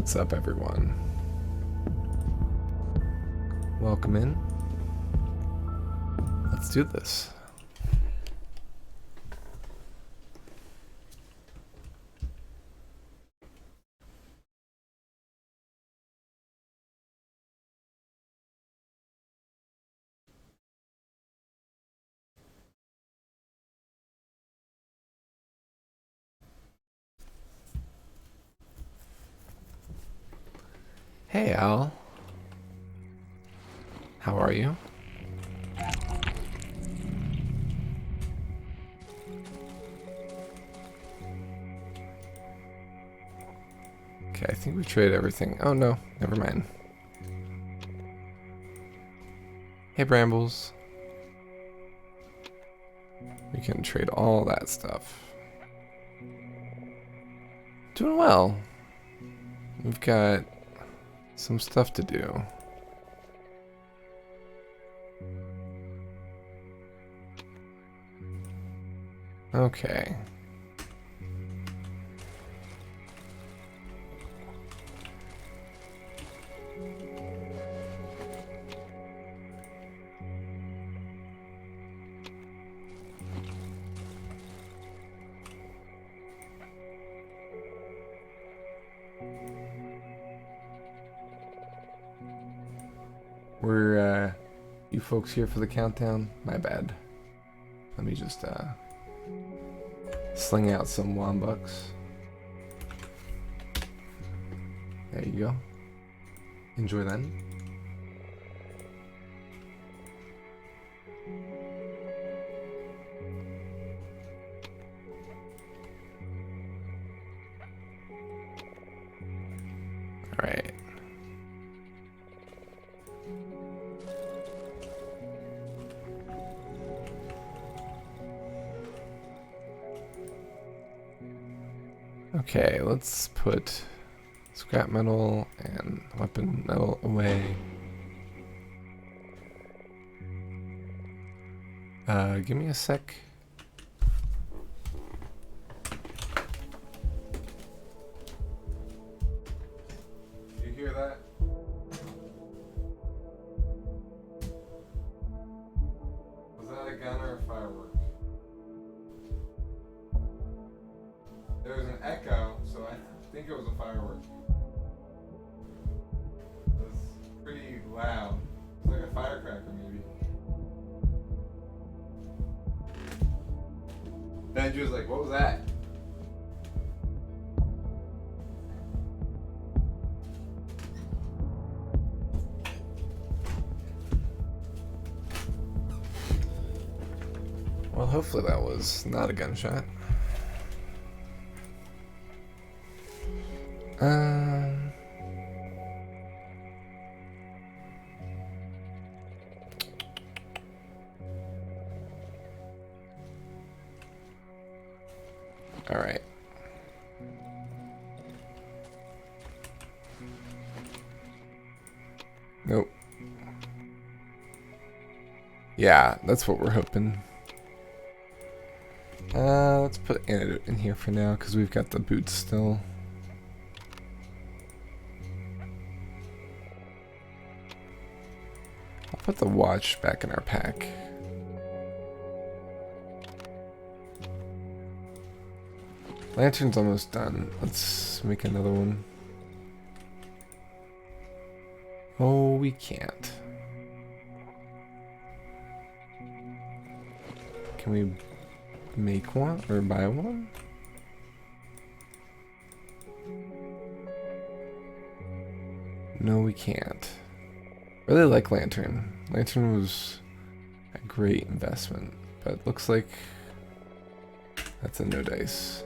What's up, everyone? Welcome in. Let's do this. Hey, Al. How are you? Okay, I think we traded everything. Oh, no. Never mind. Hey, Brambles. We can trade all that stuff. Doing well. We've got some stuff to do. Okay. Were you folks here for the countdown? My bad. Let me just sling out some Wombucks. There you go. Enjoy them. Alright. Okay, let's put scrap metal and weapon metal away. Give me a sec. You hear that? Was that a gun or a firework? There was an echo, so I think it was a firework. It was pretty loud. It's like a firecracker, maybe. Benji was like, what was that? Well, hopefully that was not a gunshot. All right. Nope. Yeah, that's what we're hoping. Let's put antidote in here for now because we've got the boots still. I'll put the watch back in our pack. Lantern's almost done. Let's make another one. Oh, we can't. Can we make one or buy one? No, we can't. Really like Lantern. Lantern was a great investment, but looks like that's a no dice.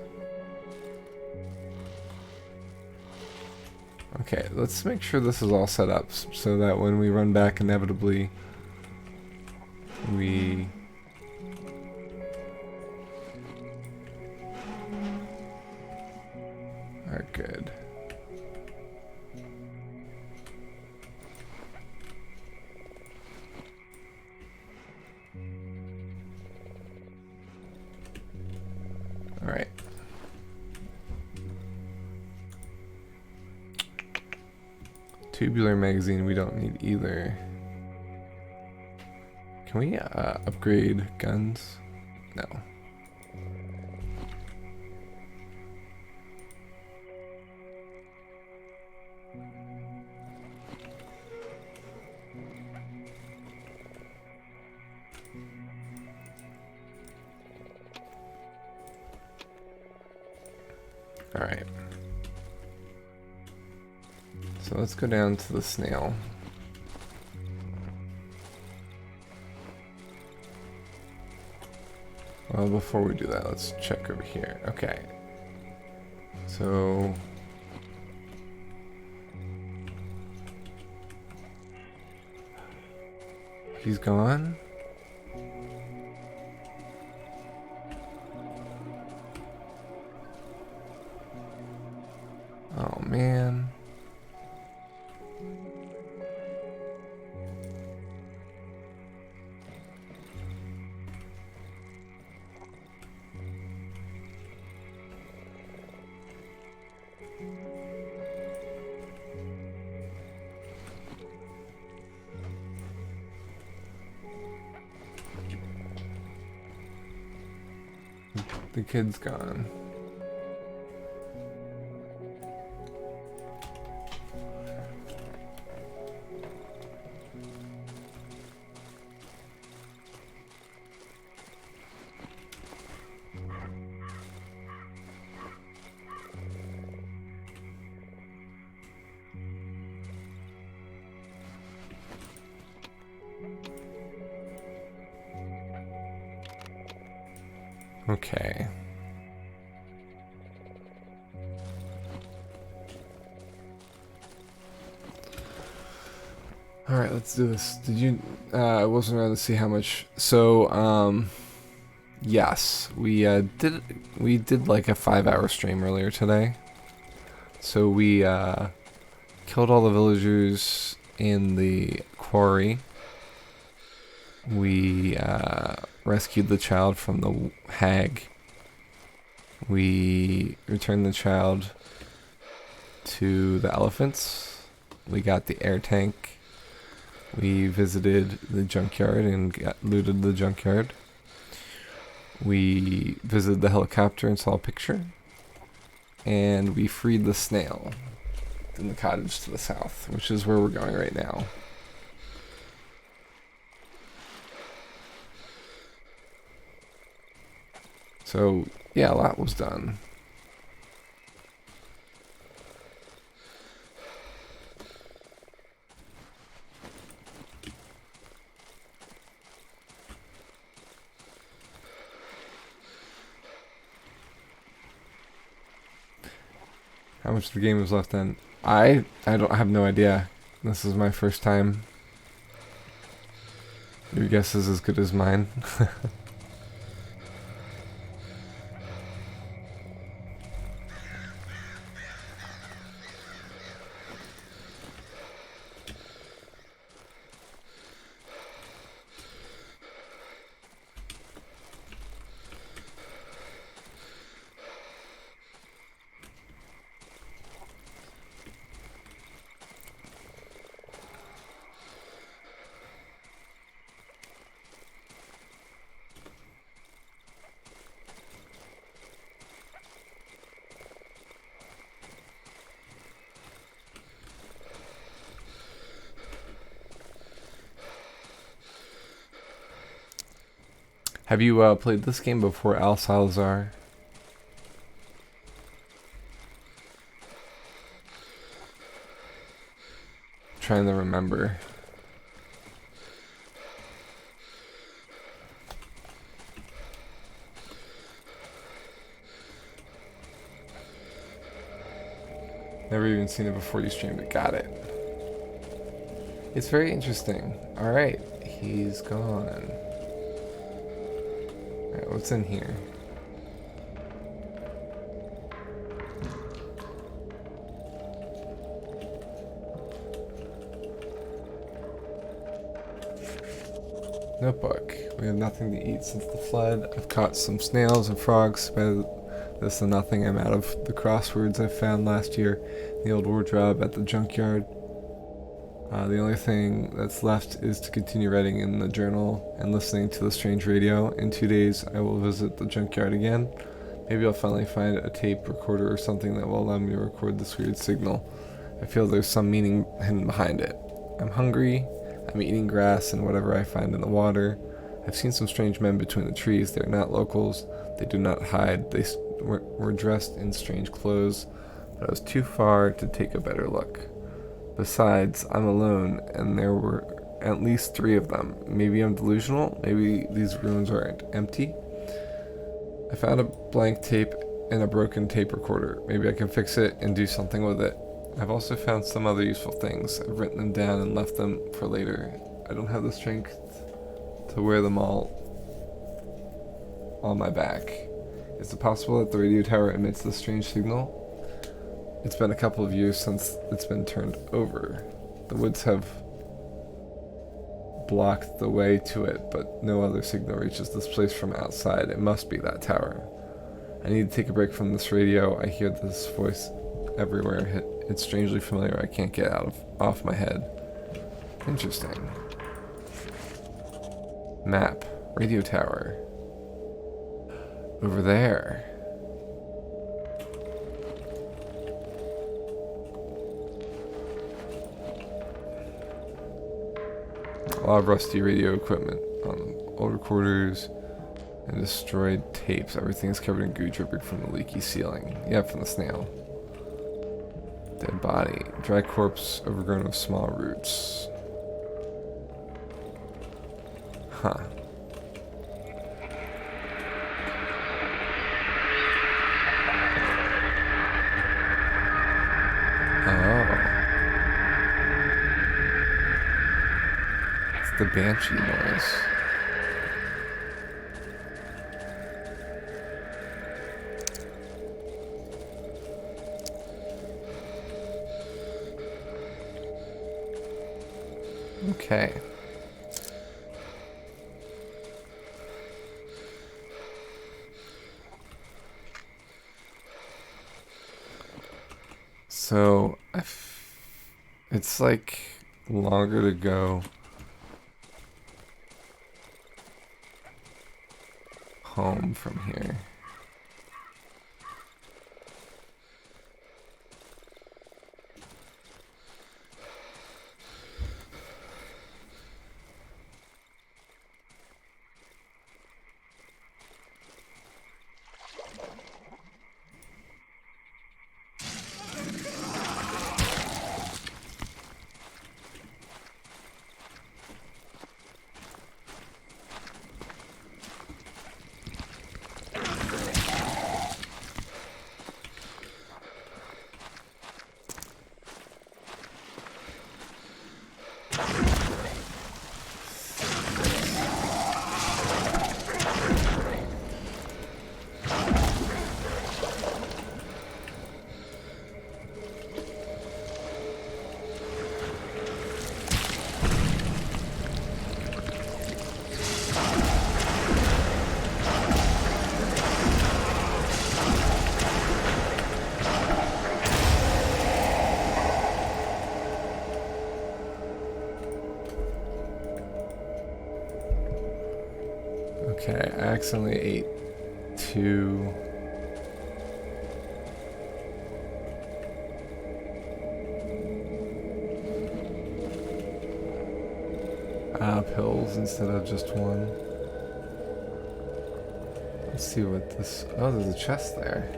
Okay, let's make sure this is all set up so that when we run back inevitably, we are good. All right. Tubular magazine we don't need either. Can we upgrade guns? No. Alright. So let's go down to the snail. Well, before we do that, let's check over here. Okay. So... he's gone? Oh, man. The kid's gone. Okay. Alright, let's do this. Did you, I wasn't around to see how much, so, yes, we did like a 5-hour stream earlier today. So we, killed all the villagers in the quarry. We, rescued the child from the hag. We returned the child to the elephants. We got the air tank. We visited the junkyard and looted the junkyard. We visited the helicopter and saw a picture. And we freed the snail in the cottage to the south, which is where we're going right now. So, yeah, a lot was done. How much of the game is left then? I have no idea. This is my first time. Your guess is as good as mine. Have you played this game before, Al Salazar? Trying to remember. Never even seen it before you streamed it. Got it. It's very interesting. Alright, he's gone. Alright, what's in here? Notebook. We have nothing to eat since the flood. I've caught some snails and frogs. Better this than nothing. I'm out of the crosswords I found last year in the old wardrobe at the junkyard. The only thing that's left is to continue writing in the journal and listening to the strange radio. In 2 days, I will visit the junkyard again. Maybe I'll finally find a tape recorder or something that will allow me to record this weird signal. I feel there's some meaning hidden behind it. I'm hungry. I'm eating grass and whatever I find in the water. I've seen some strange men between the trees. They're not locals. They do not hide. They were dressed in strange clothes, but I was too far to take a better look. Besides, I'm alone, and there were at least 3 of them. Maybe I'm delusional. Maybe these rooms aren't empty. I found a blank tape and a broken tape recorder. Maybe I can fix it and do something with it. I've also found some other useful things. I've written them down and left them for later. I don't have the strength to wear them all on my back. Is it possible that the radio tower emits this strange signal? It's been a couple of years since it's been turned over. The woods have blocked the way to it, but no other signal reaches this place from outside. It must be that tower. I need to take a break from this radio. I hear this voice everywhere. It's strangely familiar. I can't get off my head. Interesting. Map. Radio tower. Over there. A lot of rusty radio equipment on old recorders and destroyed tapes. Everything is covered in goo dripping from the leaky ceiling. Yeah, from the snail. Dead body. Dry corpse overgrown with small roots. Huh. Oh. It's the banshee noise. Okay. So, it's like longer to go home from here. Okay, I accidentally ate 2 pills instead of just 1. Let's see what this... Oh, there's a chest there.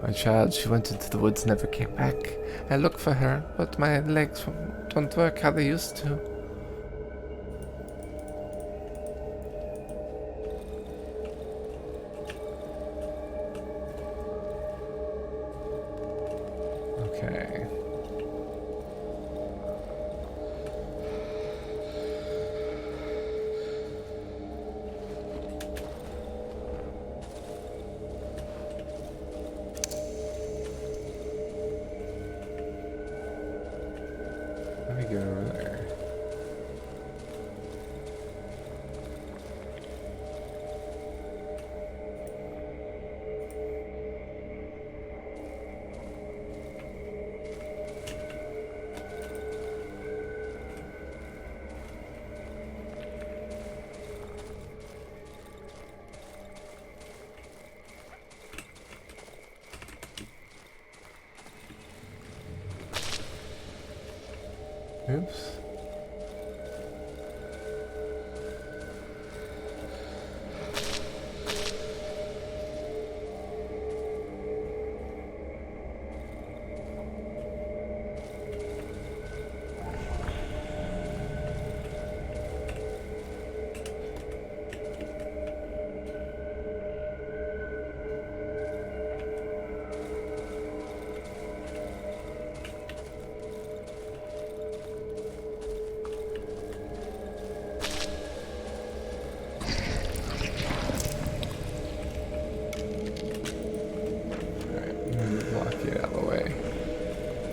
My child, she went into the woods, never came back. I looked for her, but my legs don't work how they used to. Okay. Let me get over there. Oops.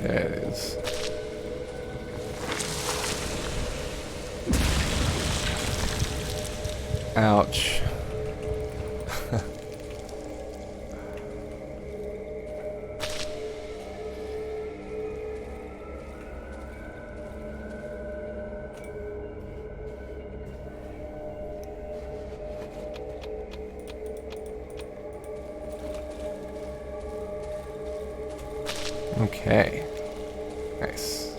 There it is. Ouch. Okay. Nice.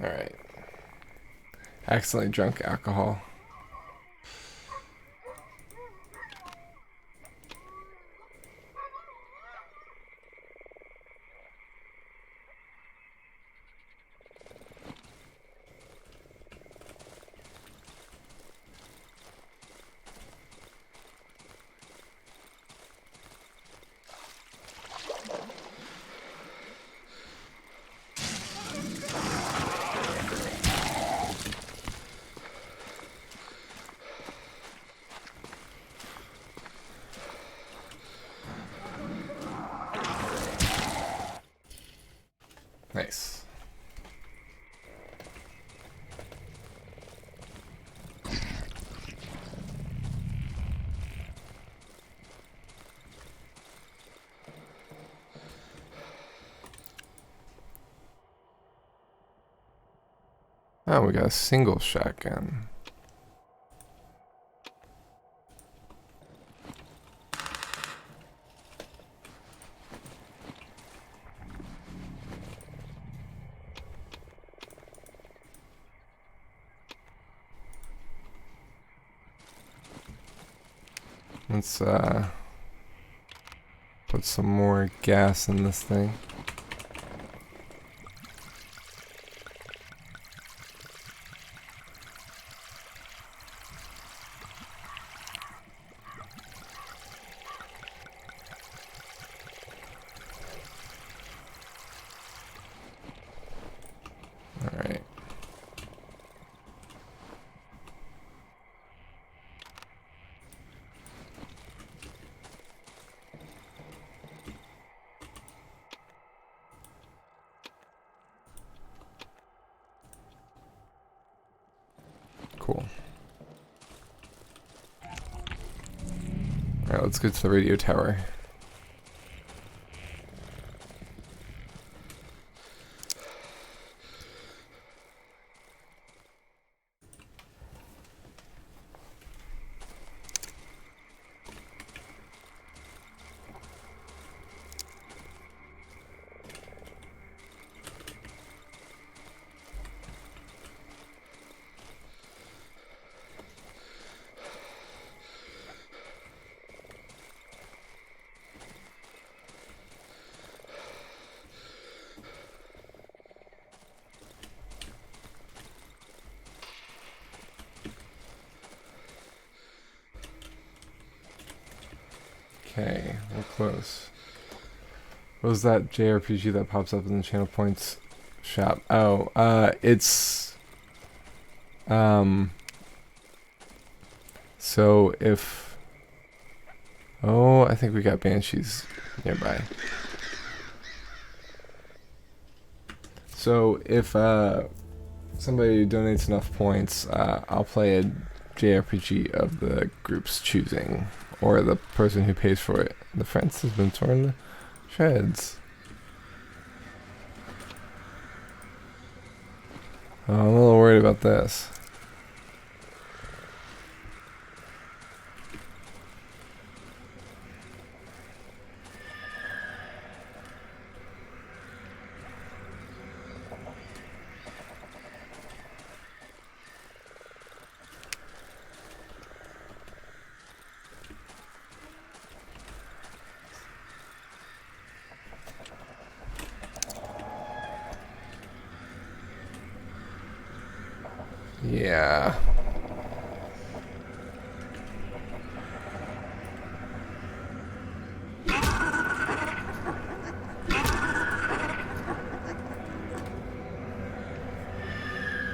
Alright. Accidentally drunk alcohol. Nice. Oh, we got a single shotgun. Let's put some more gas in this thing. All right. Cool. Alright, let's go to the radio tower. Okay, we're close. What was that JRPG that pops up in the channel points shop? Oh, it's so if I think we got banshees nearby. So if somebody donates enough points, I'll play a JRPG of the group's choosing, or the person who pays for it. The fence has been torn to shreds. Oh, I'm a little worried about this. Yeah.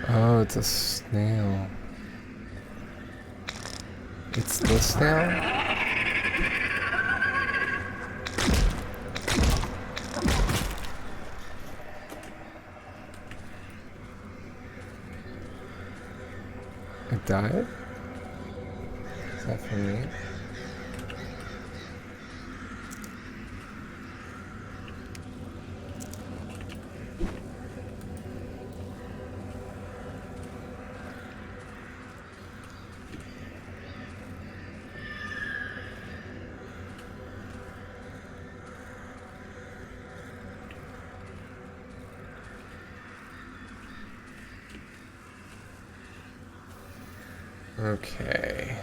Oh, it's a snail. It's the snail? It died? Is that for me? Okay.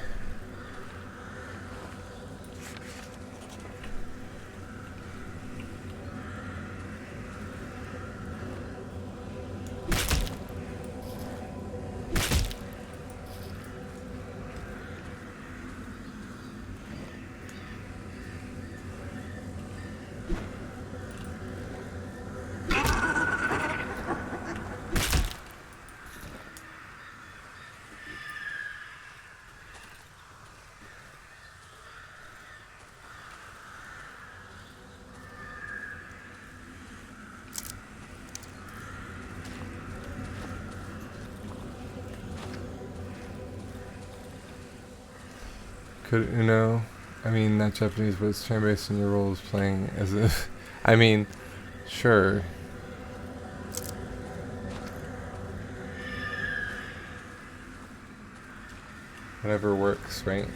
Could Uno? I mean, that Japanese, but it's turn-based and your role is playing as if... I mean, sure. Whatever works, right?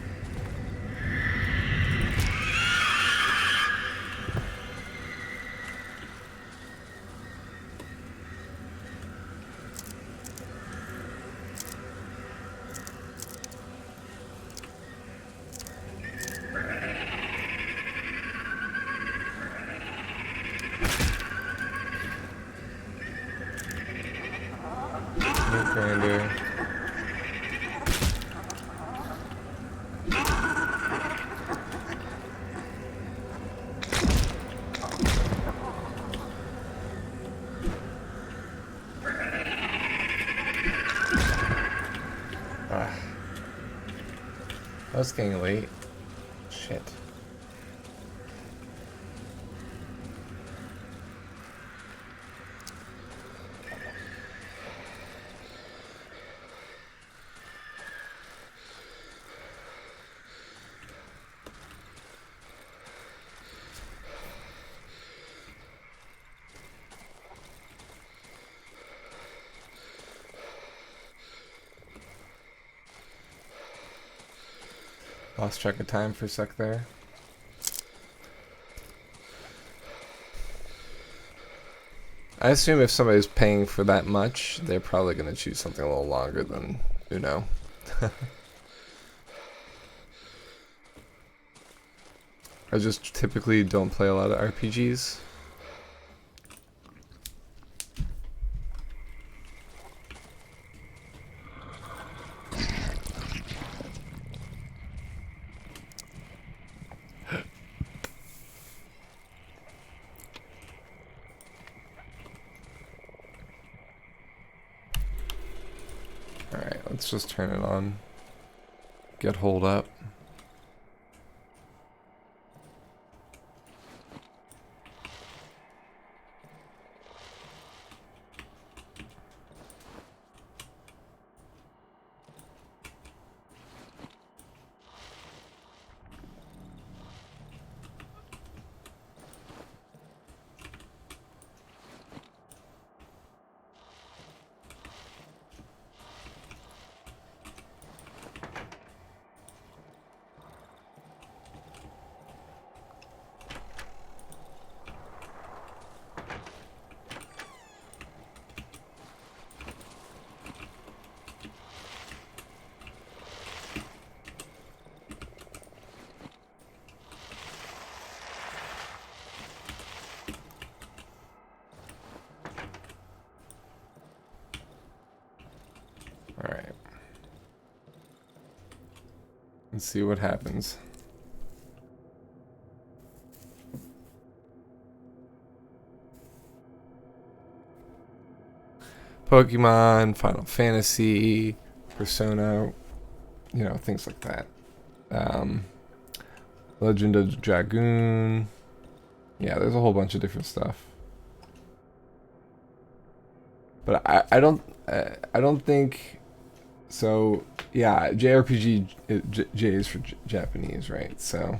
Meat grinder. Oh, it's getting late. Shit. Lost track of time for a sec there. I assume if somebody's paying for that much, they're probably going to choose something a little longer than Uno. I just typically don't play a lot of RPGs. let's just turn it on. Get hold up. Alright. Let's see what happens. Pokemon, Final Fantasy, Persona, you know, things like that. Legend of the Dragoon. Yeah, there's a whole bunch of different stuff. But I don't think so. Yeah, JRPG J is for Japanese, right? So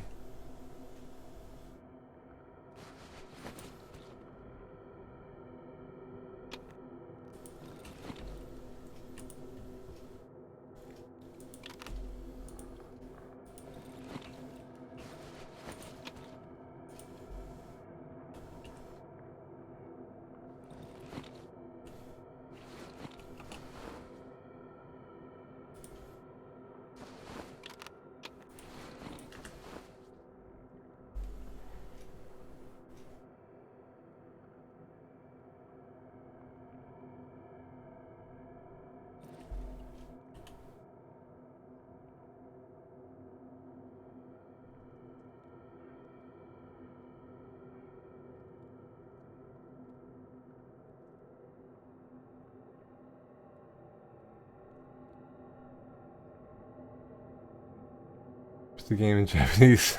the game in Japanese.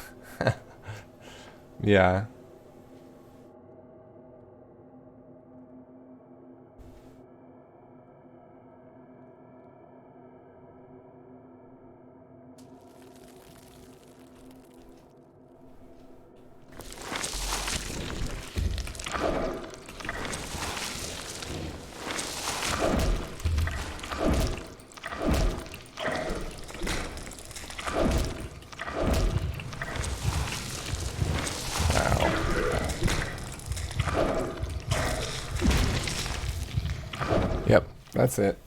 Yeah. Yep, that's it.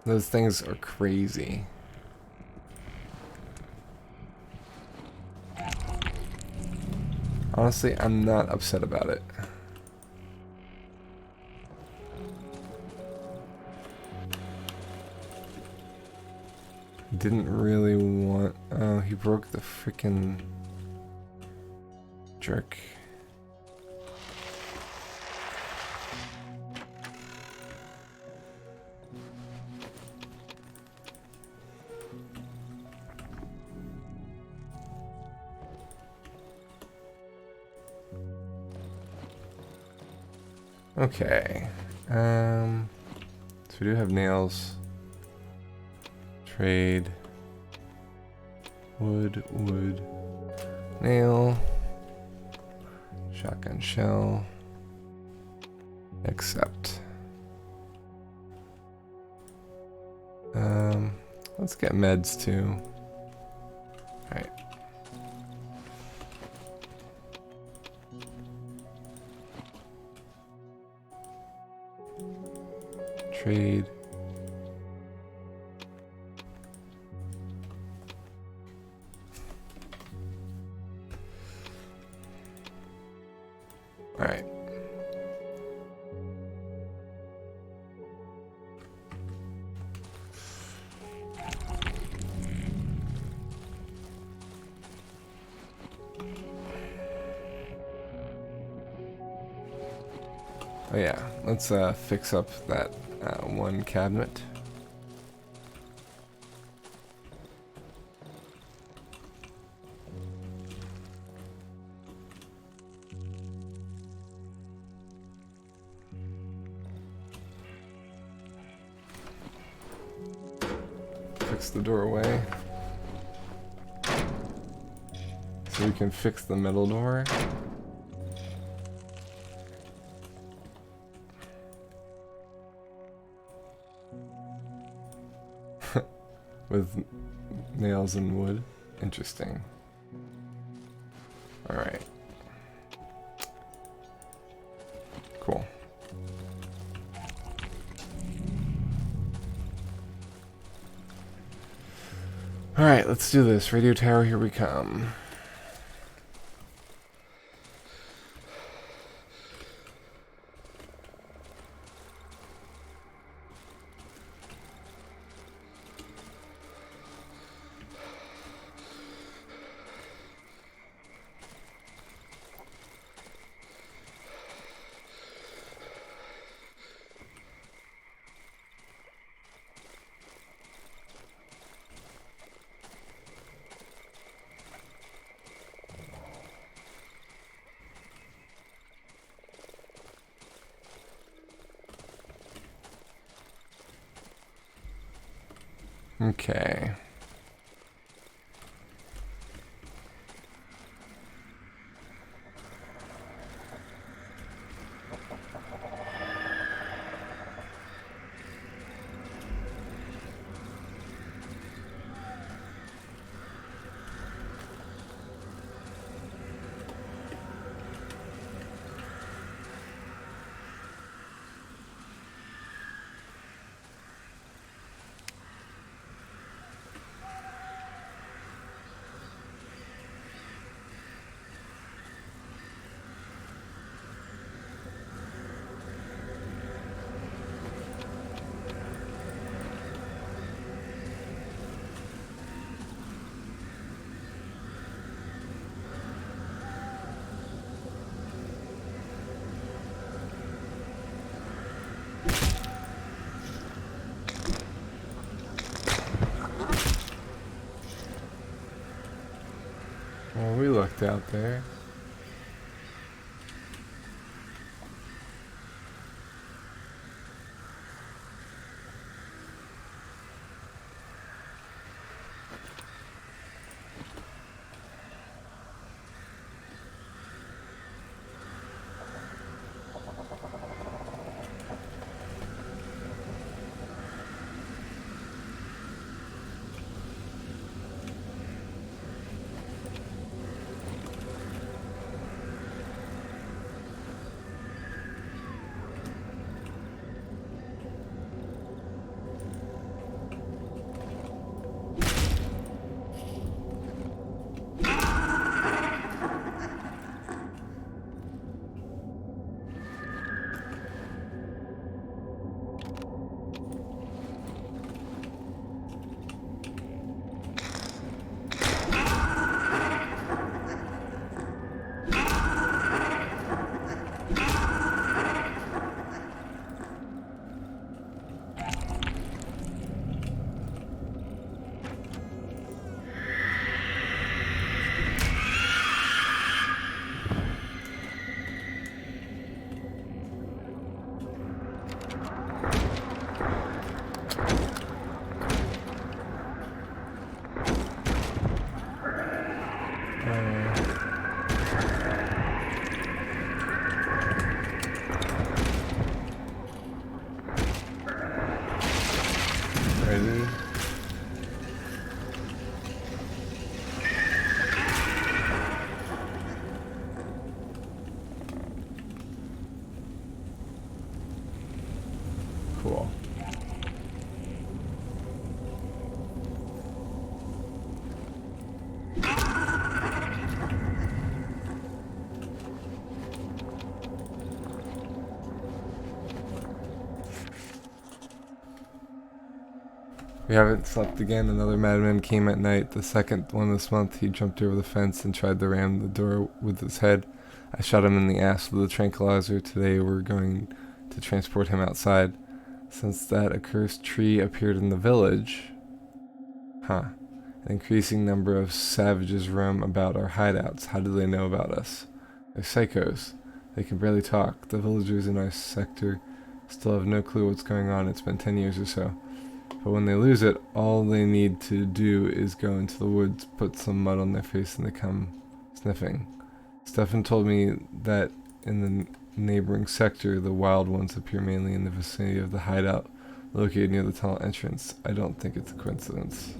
Those things are crazy. Honestly, I'm not upset about it. Didn't really want... Oh, he broke the frickin' jerk. Okay. So we do have nails. Trade. Wood, nail. Shotgun shell. Accept. Let's get meds too. Alright. Trade. All right. Oh yeah, let's fix up that one cabinet. Fix the doorway. So we can fix the middle door. With nails and wood. Interesting. Alright. Cool. Alright, let's do this. Radio tower, here we come. Okay. Well, we looked out there. Ready? Cool. We haven't slept again. Another madman came at night. The second one this month. He jumped over the fence and tried to ram the door with his head. I shot him in the ass with a tranquilizer. Today we're going to transport him outside. Since that accursed tree appeared in the village, an increasing number of savages roam about our hideouts. How do they know about us? They're psychos. They can barely talk. The villagers in our sector still have no clue what's going on. It's been 10 years or so. But when they lose it, all they need to do is go into the woods, put some mud on their face, and they come sniffing. Stefan told me that in the neighboring sector, the wild ones appear mainly in the vicinity of the hideout located near the tunnel entrance. I don't think it's a coincidence.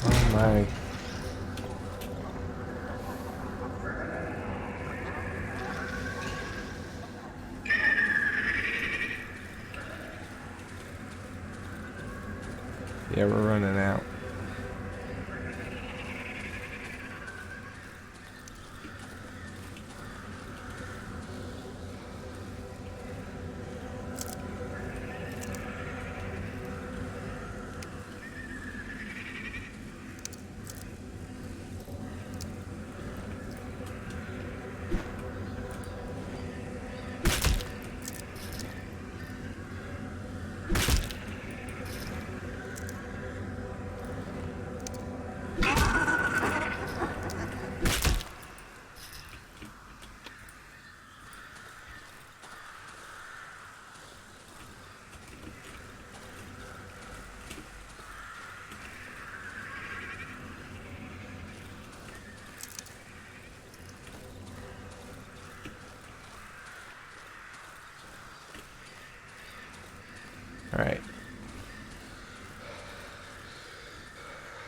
Oh my. Yeah, we're running out. Alright.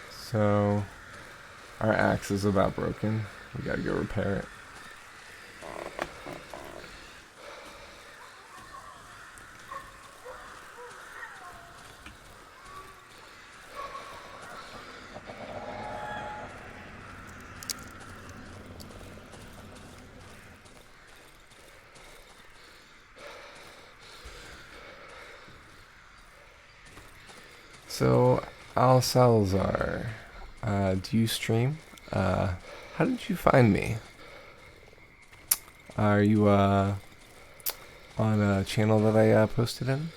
So, our axe is about broken. We gotta go repair it. So, Al Salazar, do you stream? How did you find me? Are you on a channel that I posted in?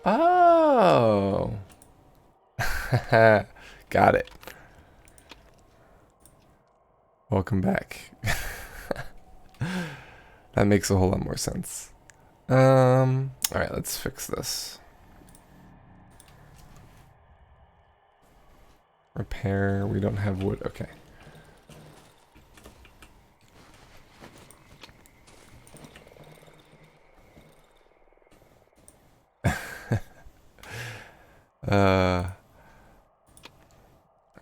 Oh. Got it. Welcome back. That makes a whole lot more sense. Alright, let's fix this. Repair, we don't have wood, okay.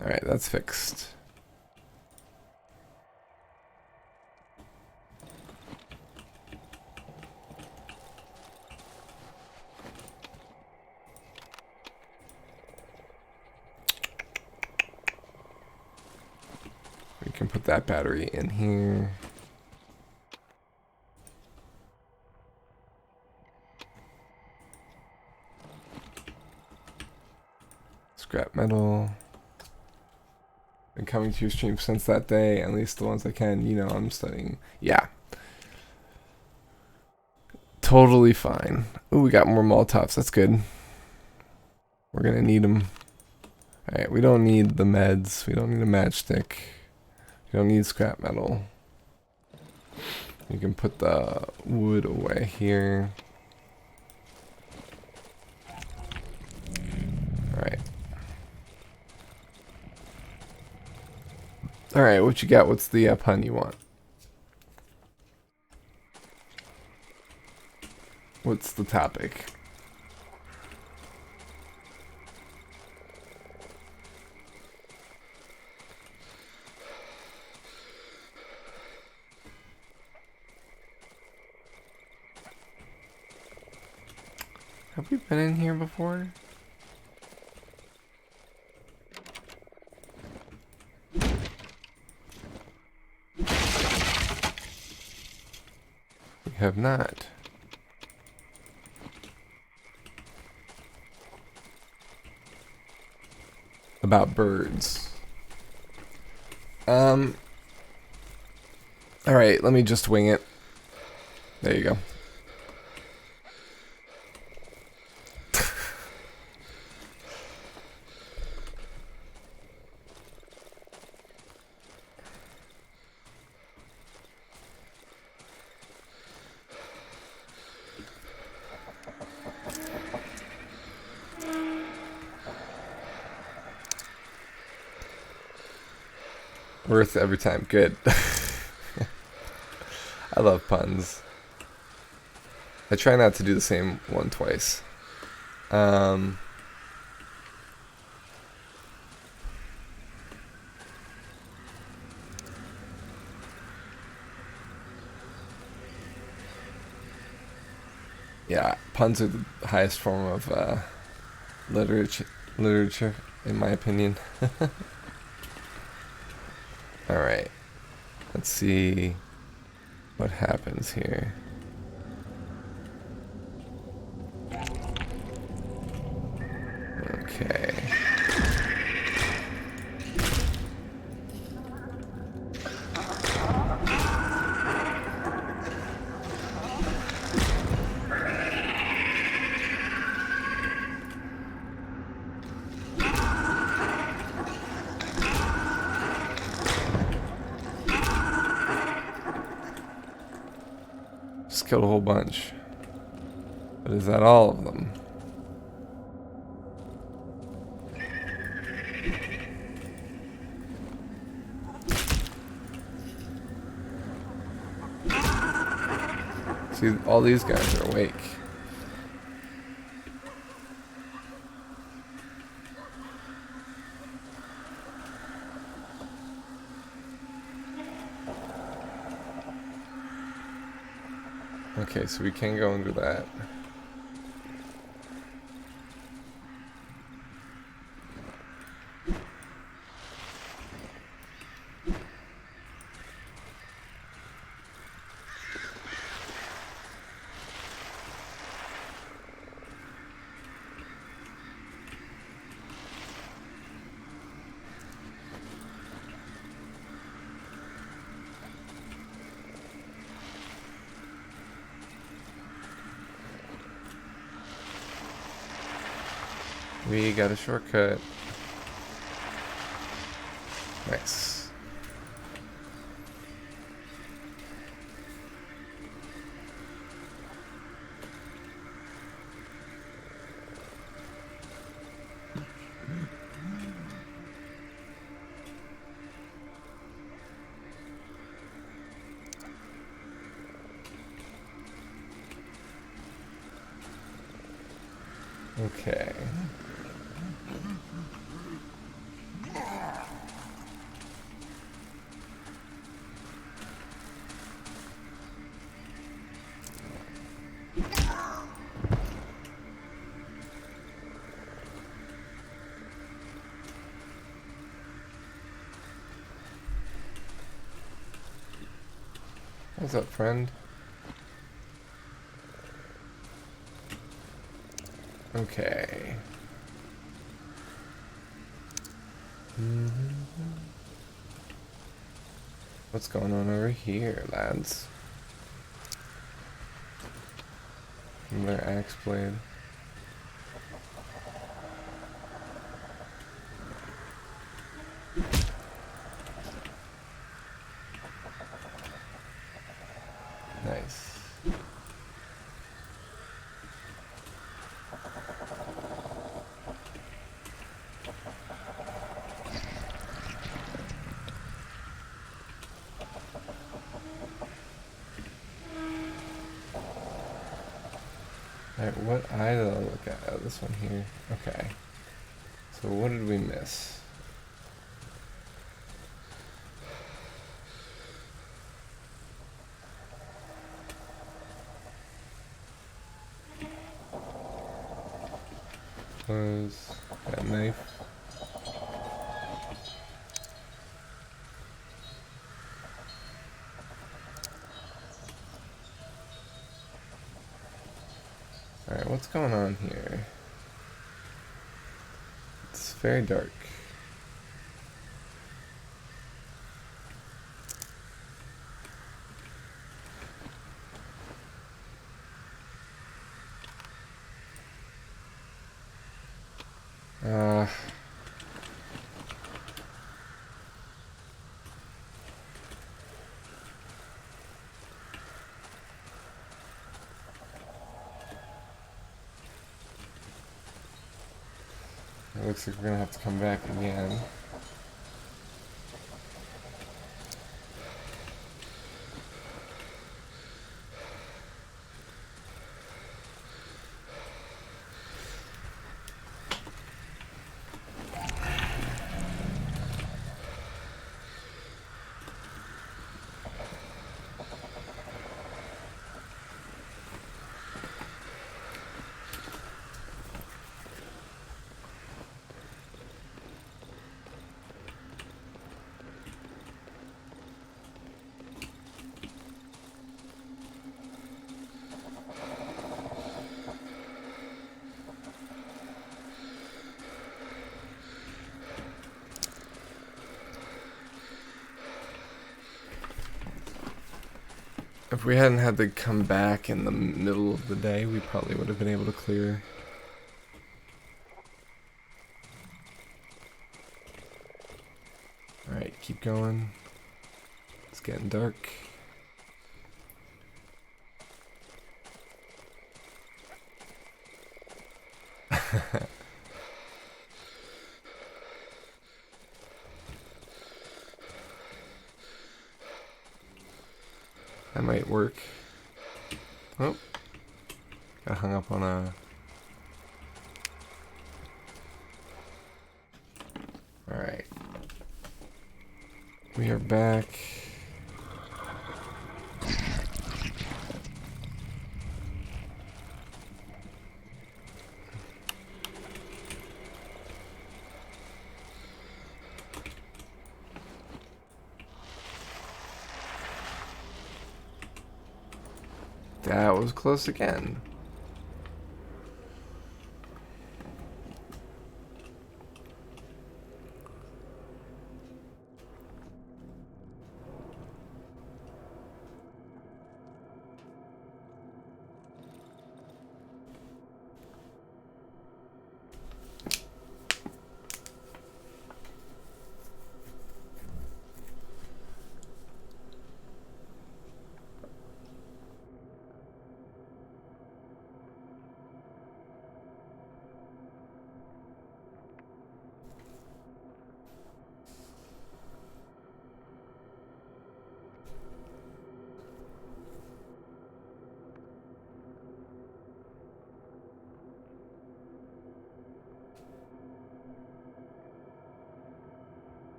Alright, that's fixed. We can put that battery in here. Scrap metal. Been coming to your stream since that day, at least the ones I can. You know, I'm studying. Yeah. Totally fine. Ooh, we got more Molotovs. That's good. We're gonna need them. Alright, we don't need the meds. We don't need a matchstick. We don't need scrap metal. You can put the wood away here. Alright. Alright, what you got? What's the pun you want? What's the topic? Have we been in here before? We have not. About birds. Alright, let me just wing it. There you go. Worth every time. Good. I love puns. I try not to do the same one twice. Yeah, puns are the highest form of literature, in my opinion. Alright. Let's see what happens here. Okay. Just killed a whole bunch. But is that all of them? See, all these guys are awake. Okay, so we can go into that. We got a shortcut. Nice. Okay. What's up, friend? Okay. What's going on over here, lads? Another axe blade. Nice. Alright, what eye did I look at? Oh, this one here. Okay. So what did we miss? Was that knife? Alright, what's going on here? It's very dark. Uh... It looks like we're gonna have to come back again. If we hadn't had to come back in the middle of the day, we probably would have been able to clear. Alright, keep going. It's getting dark. That might work. Oh, got hung up on a... Alright. We are back. That was close again.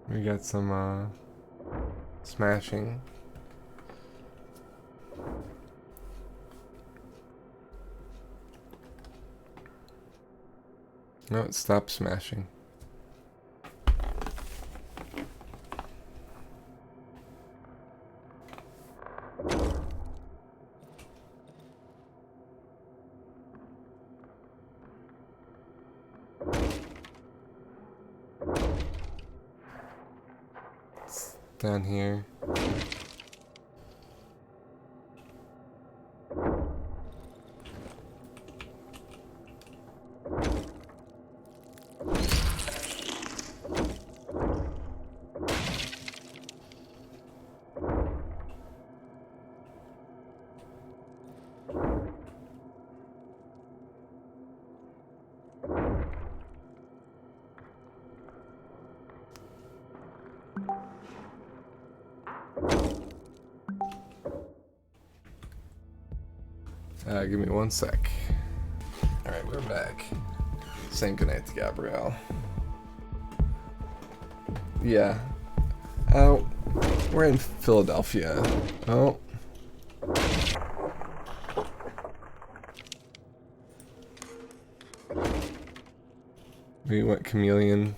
We got some smashing. No, it stopped smashing. It's down here. Give me 1 sec. Alright, we're back. Saying goodnight to Gabrielle. Yeah. Oh, we're in Philadelphia. Oh. We went chameleon.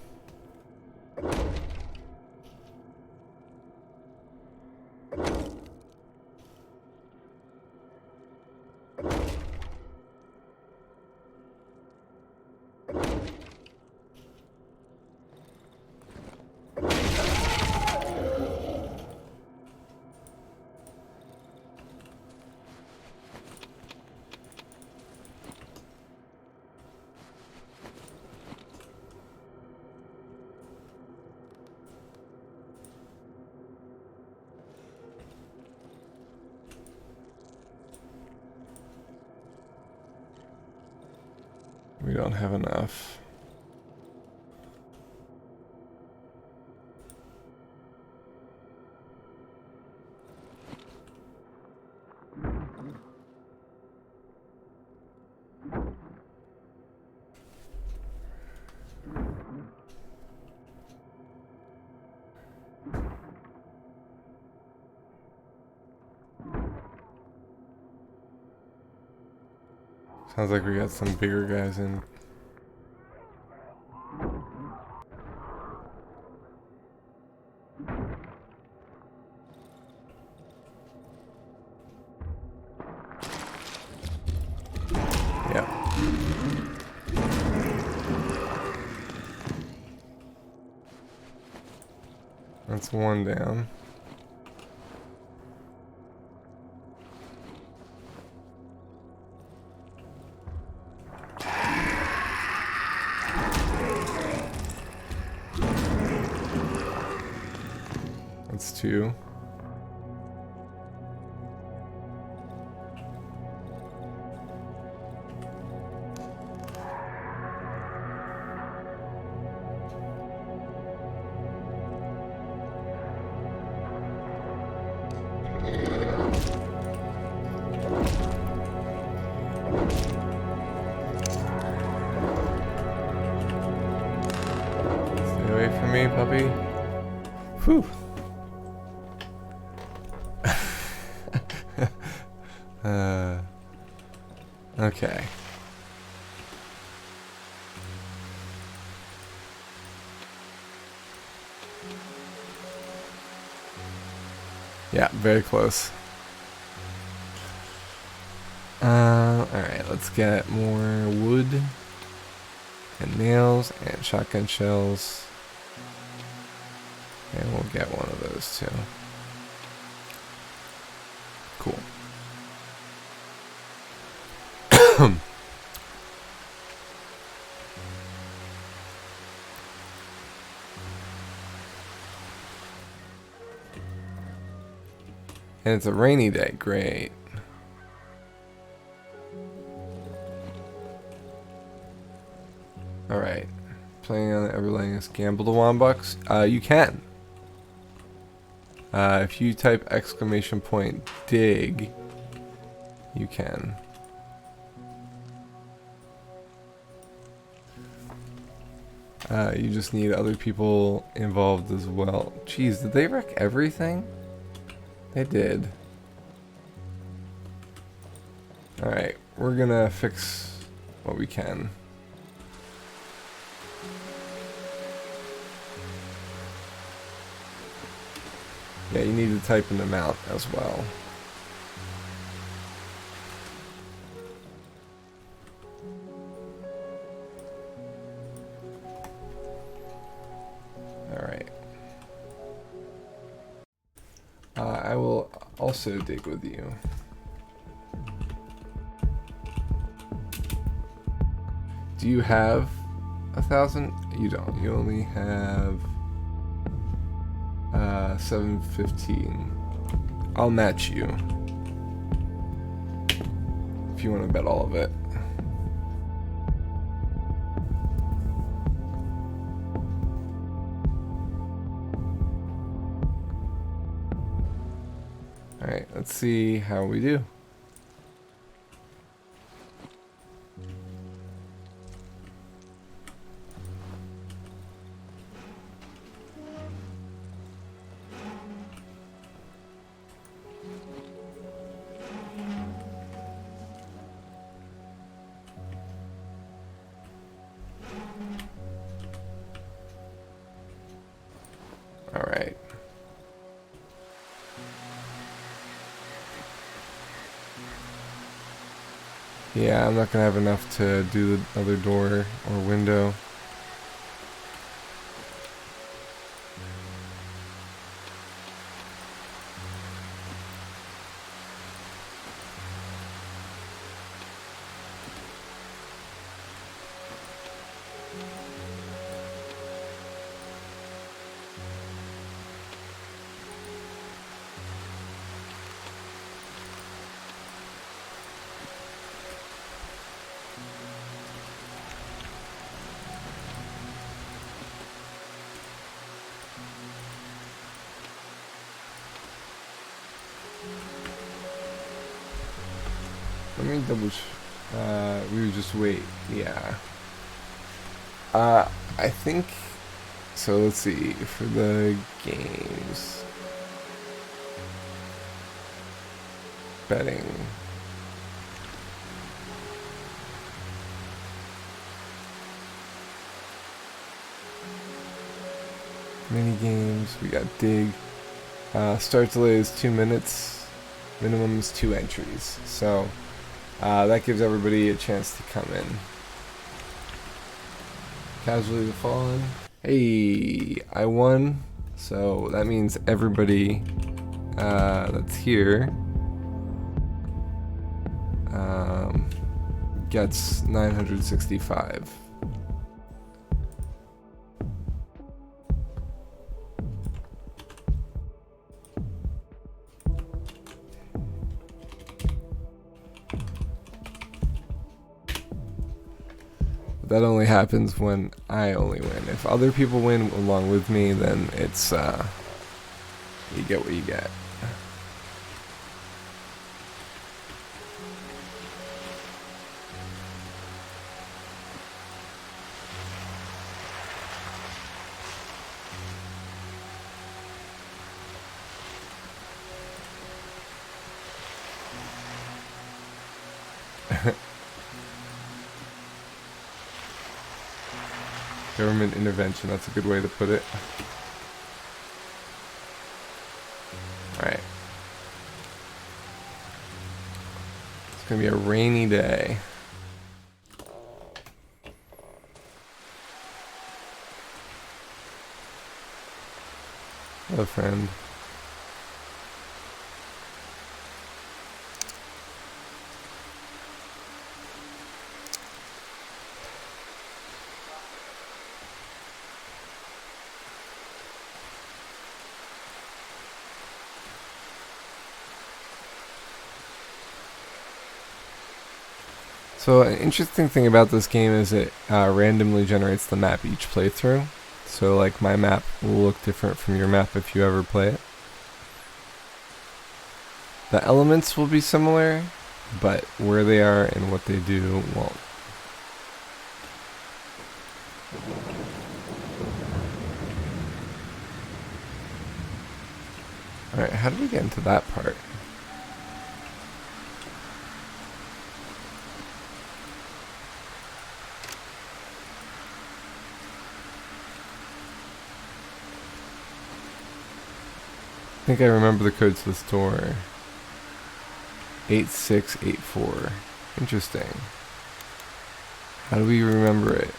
We don't have enough. Sounds like we got some bigger guys in. Yeah. That's one down. That's two. Stay away from me, puppy. Whew. Okay. Yeah, very close. Alright, let's get more wood and nails and shotgun shells. And we'll get one of those too. Cool. And it's a rainy day. Great. Alright. Playing on the Everlang's Gamble the Wombucks? You can. If you type exclamation point dig, you can. You just need other people involved as well. Jeez, did they wreck everything? They did. Alright, we're gonna fix what we can. Yeah, you need to type in the amount as well. Alright. I will also dig with you. Do you have 1,000? You don't. You only have 715. I'll match you if you want to bet all of it. Alright, let's see how we do. Alright. Yeah, I'm not gonna have enough to do the other door or window. Let me double we would just wait. Yeah. I think so. Let's see for the games. Betting. Mini games. We got dig. Start delay is 2 minutes. Minimum is 2 entries. So that gives everybody a chance to come in. Casually the Fallen. Hey, I won. So that means everybody that's here gets 965. That only happens when I only win. If other people win along with me, then it's, you get what you get. Government intervention, that's a good way to put it. Alright. It's gonna be a rainy day. Hello, friend. So an interesting thing about this game is it randomly generates the map each playthrough. So like my map will look different from your map if you ever play it. The elements will be similar, but where they are and what they do won't. Alright, how did we get into that part? I think I remember the code to this door. 8684. Interesting. How do we remember it?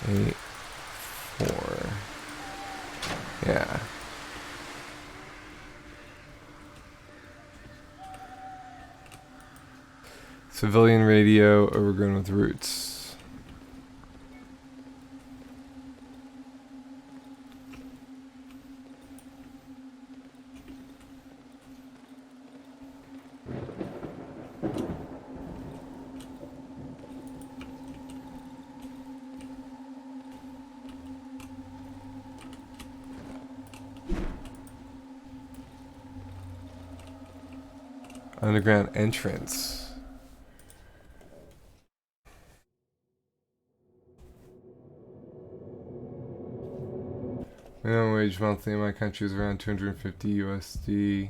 84. Yeah. Civilian radio overgrown with roots. Underground entrance. Minimum wage monthly in my country is around 250 USD,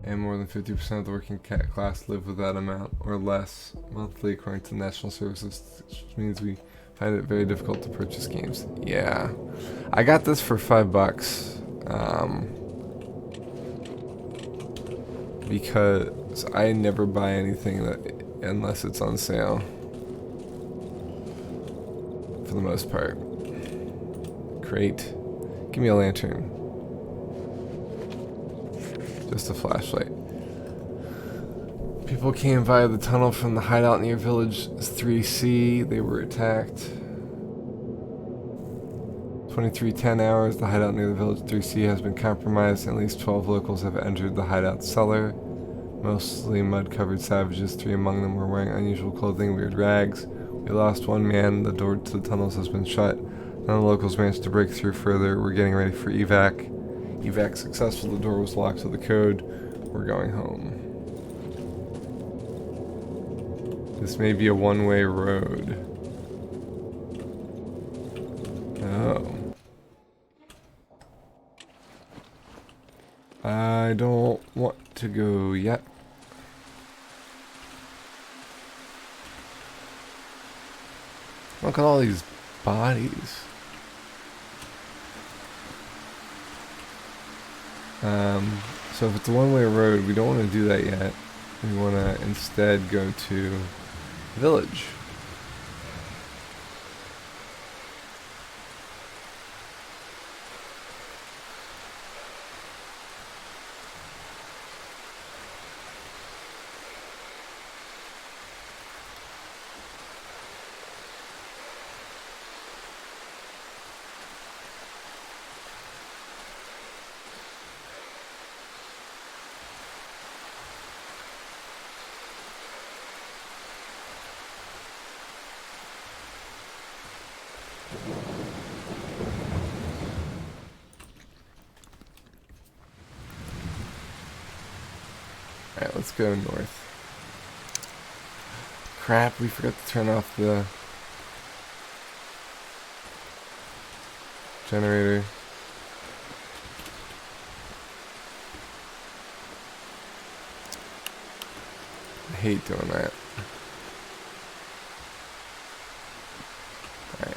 and more than 50% of the working class live with that amount or less monthly, according to national services, which means we find it very difficult to purchase games. Yeah, I got this for $5. Because I never buy anything that unless it's on sale. For the most part. Great. Give me a lantern. Just a flashlight. People came via the tunnel from the hideout near Village 3C. They were attacked. 2310 hours. The hideout near the Village 3C has been compromised. At least 12 locals have entered the hideout cellar. Mostly mud-covered savages. 3 among them were wearing unusual clothing, weird rags. We lost 1 man. The door to the tunnels has been shut. None of the locals managed to break through further. We're getting ready for evac. Evac successful. The door was locked to the code. We're going home. This may be a one-way road. Oh. I don't want to go yet. Look at all these bodies. So if it's a one-way road, we don't want to do that yet. We want to instead go to the village. Alright, let's go north. Crap, we forgot to turn off the generator. I hate doing that. Alright.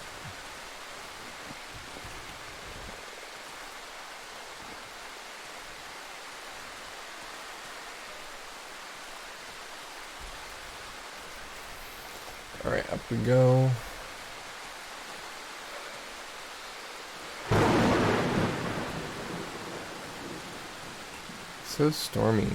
Alright, up we go. So stormy.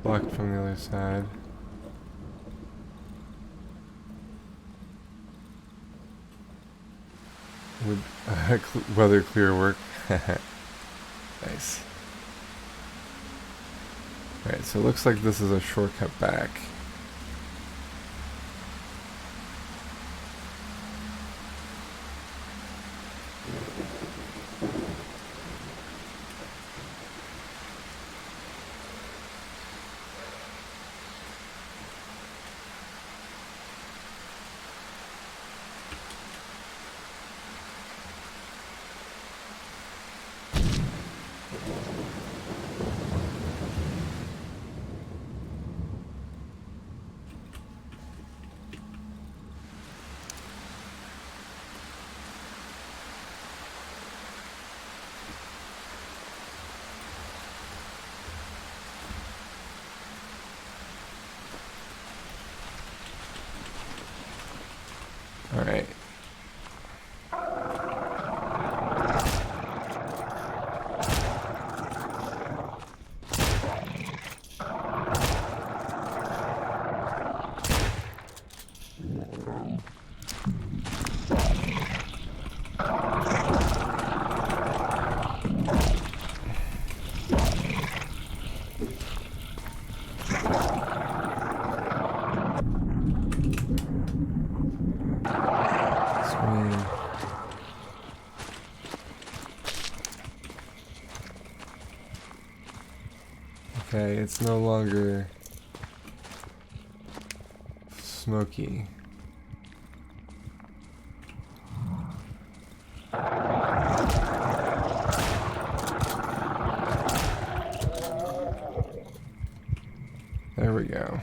Blocked from the other side. Would weather clear work? Nice. Alright, so it looks like this is a shortcut back. Alright. Okay, it's no longer smoky. There we go.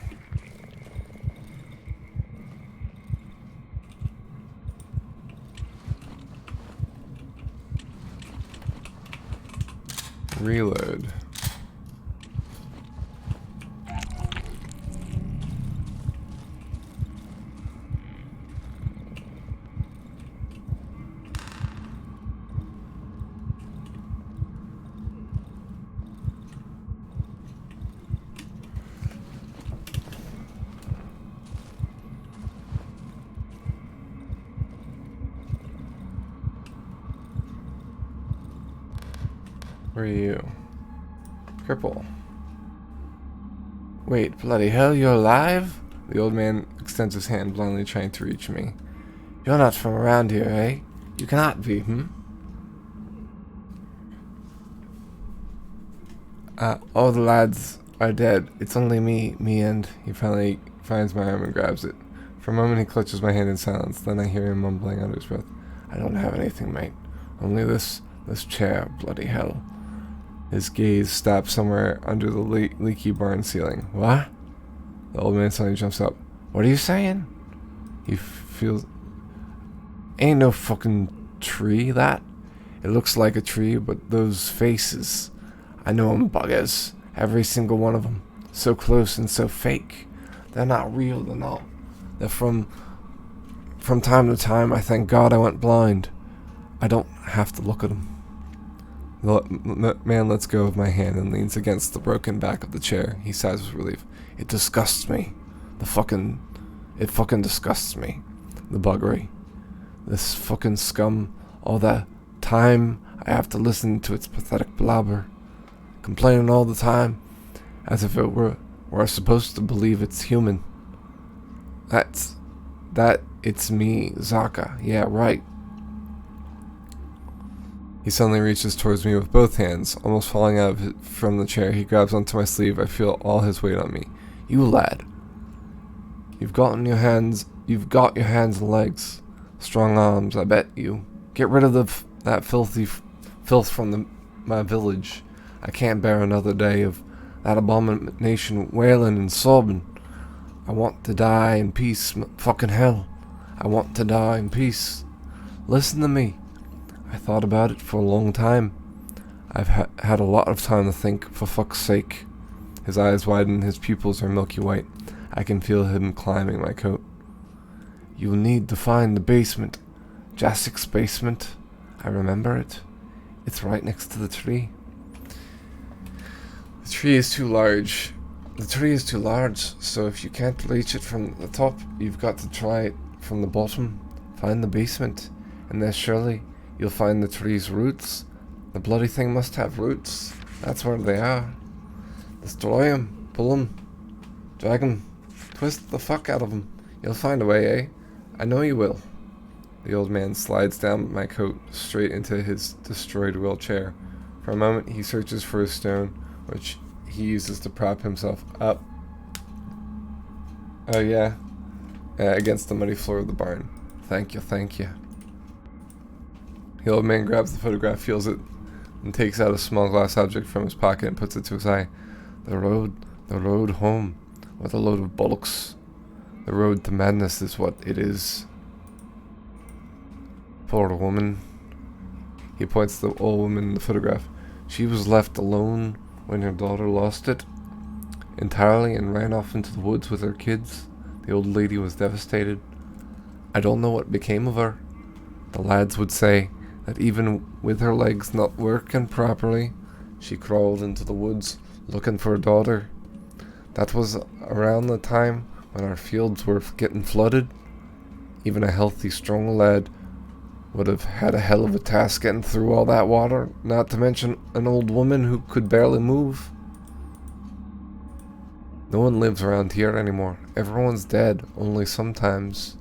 Reload. Where are you? Cripple. Wait, bloody hell, you're alive? The old man extends his hand, blindly trying to reach me. You're not from around here, eh? You cannot be, all the lads are dead. It's only me and... He finally finds my arm and grabs it. For a moment he clutches my hand in silence, then I hear him mumbling under his breath. I don't have anything, mate. Only this chair, bloody hell. His gaze stops somewhere under the leaky barn ceiling. What? The old man suddenly jumps up. What are you saying? He feels... Ain't no fucking tree, that. It looks like a tree, but those faces... I know 'em buggers. Every single one of them. So close and so fake. They're not real, they're not. They're from time to time, I thank God I went blind. I don't have to look at them. The man lets go of my hand and leans against the broken back of the chair. He sighs with relief. It disgusts me. It fucking disgusts me. The buggery. This fucking scum. All the time I have to listen to its pathetic blabber. Complaining all the time. As if it were supposed to believe it's human. It's me, Zaka. Yeah, right. He suddenly reaches towards me with both hands, almost falling out from the chair. He grabs onto my sleeve. I feel all his weight on me. You lad. You've got your hands and legs. Strong arms, I bet you. Get rid of that filth from my village. I can't bear another day of that abomination wailing and sobbing. I want to die in peace, fucking hell. I want to die in peace. Listen to me. I thought about it for a long time. I've had a lot of time to think, for fuck's sake. His eyes widen, his pupils are milky white. I can feel him climbing my coat. You'll need to find the basement. Jasek's basement. I remember it. It's right next to the tree. The tree is too large. So if you can't reach it from the top, you've got to try it from the bottom. Find the basement, and there's surely You'll find the tree's roots. The bloody thing must have roots. That's where they are. Destroy 'em. Pull 'em. Drag 'em. Twist the fuck out of 'em. You'll find a way, eh? I know you will. The old man slides down my coat straight into his destroyed wheelchair. For a moment, he searches for a stone, which he uses to prop himself up. Oh yeah, against the muddy floor of the barn. Thank you, thank you. The old man grabs the photograph, feels it, and takes out a small glass object from his pocket and puts it to his eye. The road home, with a load of bollocks. The road to madness is what it is. Poor woman. He points to the old woman in the photograph. She was left alone when her daughter lost it entirely and ran off into the woods with her kids. The old lady was devastated. I don't know what became of her. The lads would say that even with her legs not working properly, she crawled into the woods looking for her daughter. That was around the time when our fields were getting flooded. Even a healthy, strong lad would have had a hell of a task getting through all that water, not to mention an old woman who could barely move. No one lives around here anymore. Everyone's dead, only sometimes.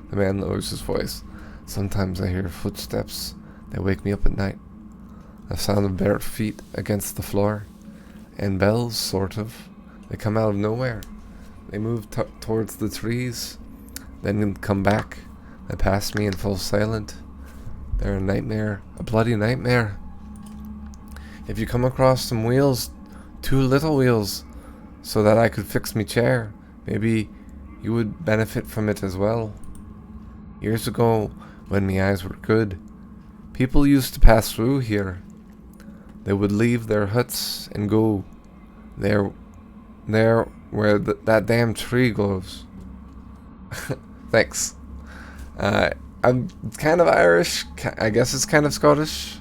The man lowers his voice. Sometimes I hear footsteps. They wake me up at night. The sound of bare feet against the floor. And bells, sort of. They come out of nowhere. They move towards the trees, then come back. They pass me and fall silent. They're a nightmare, a bloody nightmare. If you come across some wheels, 2 little wheels, so that I could fix me chair, maybe you would benefit from it as well. Years ago, when me eyes were good, people used to pass through here. They would leave their huts and go there where that damn tree glows. Thanks. I'm kind of Irish. I guess it's kind of Scottish.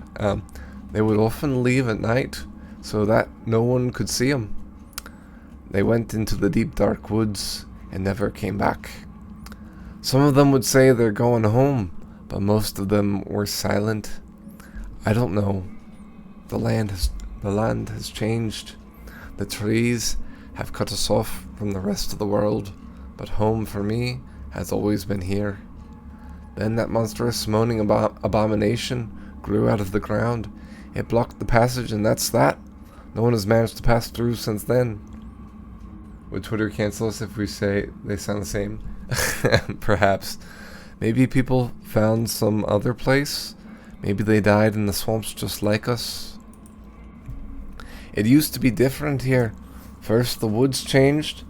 They would often leave at night so that no one could see them. They went into the deep dark woods and never came back. Some of them would say they're going home, but most of them were silent. I don't know. The land has changed. The trees have cut us off from the rest of the world, but home for me has always been here. Then that monstrous moaning abomination grew out of the ground. It blocked the passage, and that's that. No one has managed to pass through since then. Would Twitter cancel us if we say they sound the same? Perhaps. Maybe people found some other place. Maybe they died in the swamps just like us. It used to be different here. First the woods changed.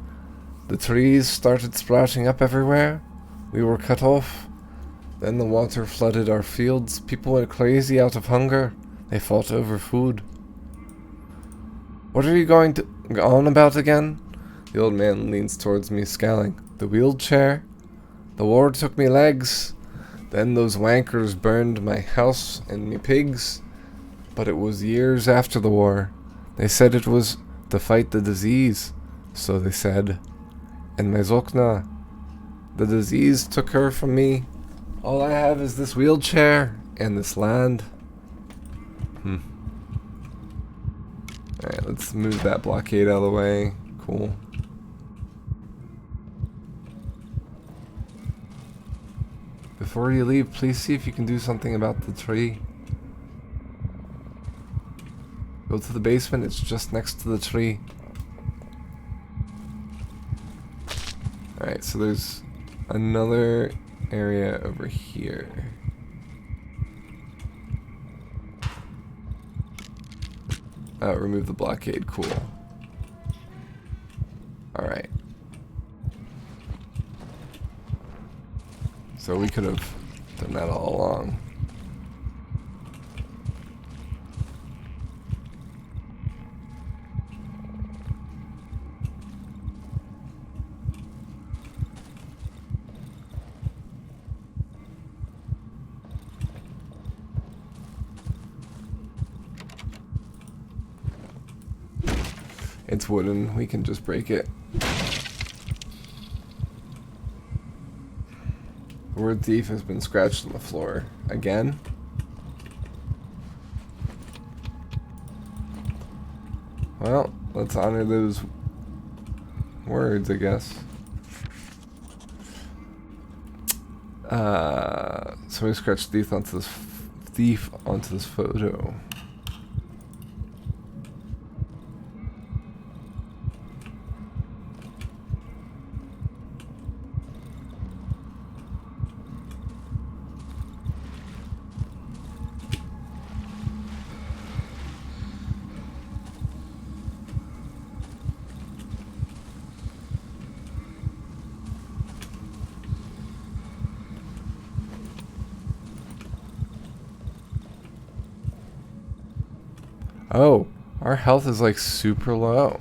The trees started sprouting up everywhere. We were cut off. Then the water flooded our fields. People went crazy out of hunger. They fought over food. What are you going on about again? The old man leans towards me, scowling. The wheelchair? The war took me legs. Then those wankers burned my house and me pigs. But it was years after the war. They said it was to fight the disease. So they said. And my Zokna. The disease took her from me. All I have is this wheelchair and this land. Alright, let's move that blockade out of the way. Cool. Before you leave, please see if you can do something about the tree. Go to the basement, it's just next to the tree. Alright, so there's another area over here. Remove the blockade, cool. Alright. So we could have done that all along. It's wooden, we can just break it. The word thief has been scratched on the floor. Again? Well, let's honor those words, I guess. Somebody scratched thief onto this photo. Oh, our health is like super low.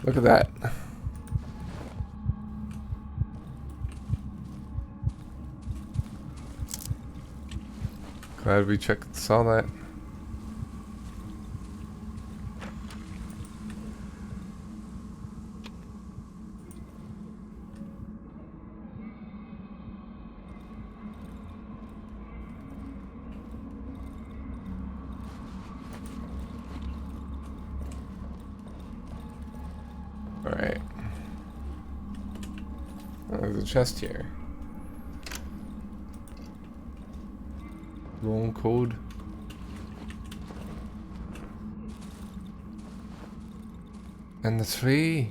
Look at that. Glad we saw that. Alright. Oh, there's a chest here. Wrong code. And the tree.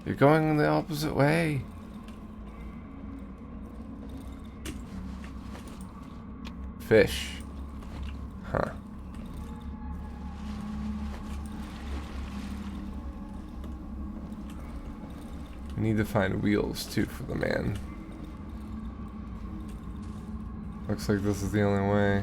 You're going the opposite way. Fish. Huh. We need to find wheels too for the man. Looks like this is the only way.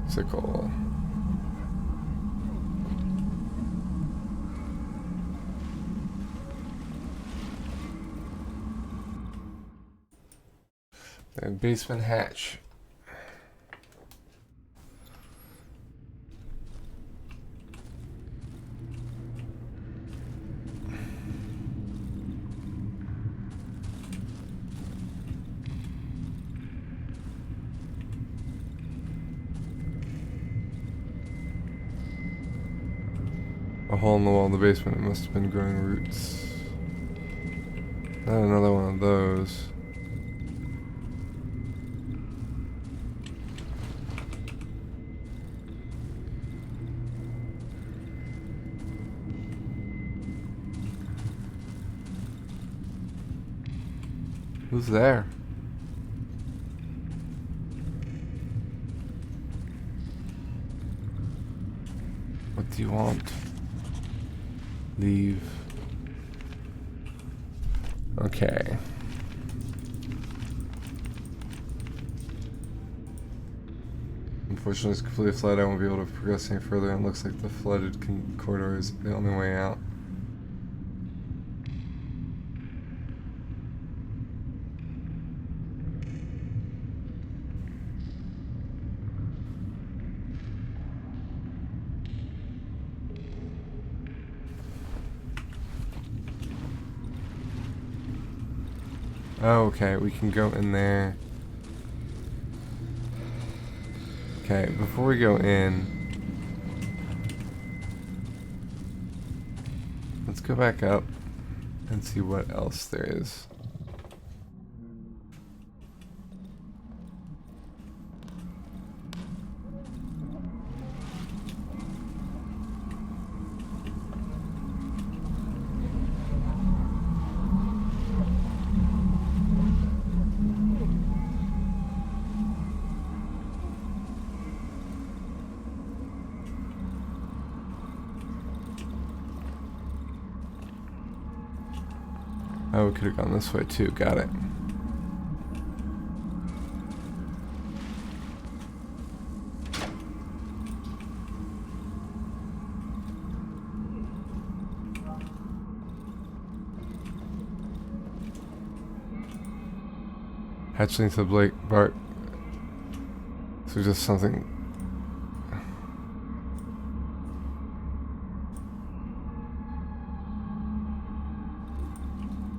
Sickle. And basement hatch. A hole in the wall in the basement. It must have been growing roots. Not another one of those. Who's there? What do you want? Leave. Okay. Unfortunately, it's completely flooded. I won't be able to progress any further, and it looks like the flooded corridor is the only way out. Oh, okay, we can go in there. Okay, before we go in, let's go back up and see what else there is. Oh, we could have gone this way too. Got it. Hatchling to Blake bark. So just something.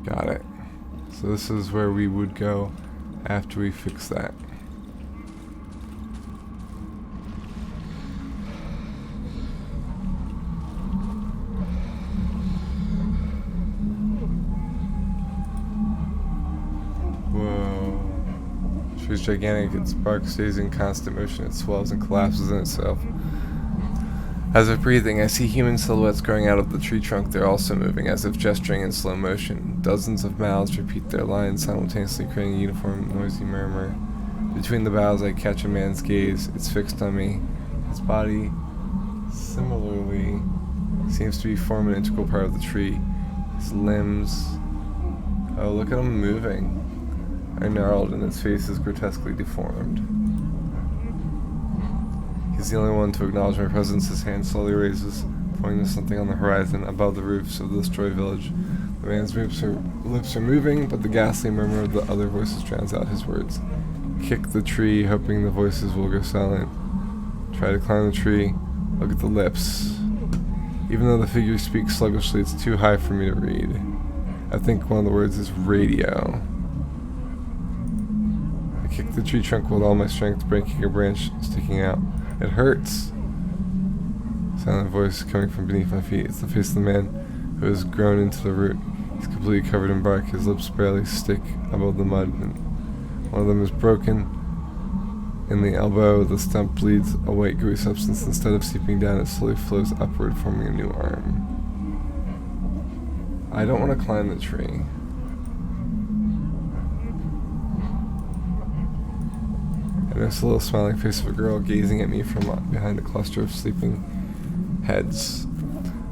Got it. So this is where we would go after we fix that. Whoa. Tree's gigantic, its bark stays in constant motion, it swells and collapses in itself. As if breathing, I see human silhouettes growing out of the tree trunk. They're also moving, as if gesturing in slow motion. Dozens of mouths repeat their lines, simultaneously creating a uniform, noisy murmur. Between the boughs, I catch a man's gaze. It's fixed on me. His body, similarly, seems to be form an integral part of the tree. His limbs... Oh, look at him moving. Are gnarled, and his face is grotesquely deformed. He's the only one to acknowledge my presence. His hand slowly raises, pointing to something on the horizon above the roofs of the destroyed village. The man's lips are moving, but the ghastly murmur of the other voices drowns out his words. Kick the tree, hoping the voices will go silent. Try to climb the tree. Look at the lips. Even though the figure speaks sluggishly, it's too high for me to read. I think one of the words is radio. I kick the tree trunk with all my strength, breaking a branch sticking out. It hurts. Silent voice coming from beneath my feet. It's the face of the man who has grown into the root. He's completely covered in bark. His lips barely stick above the mud, and one of them is broken. In the elbow, the stump bleeds a white gooey substance. Instead of seeping down, it slowly flows upward, forming a new arm. I don't want to climb the tree. And there's a little smiling face of a girl gazing at me from behind a cluster of sleeping heads.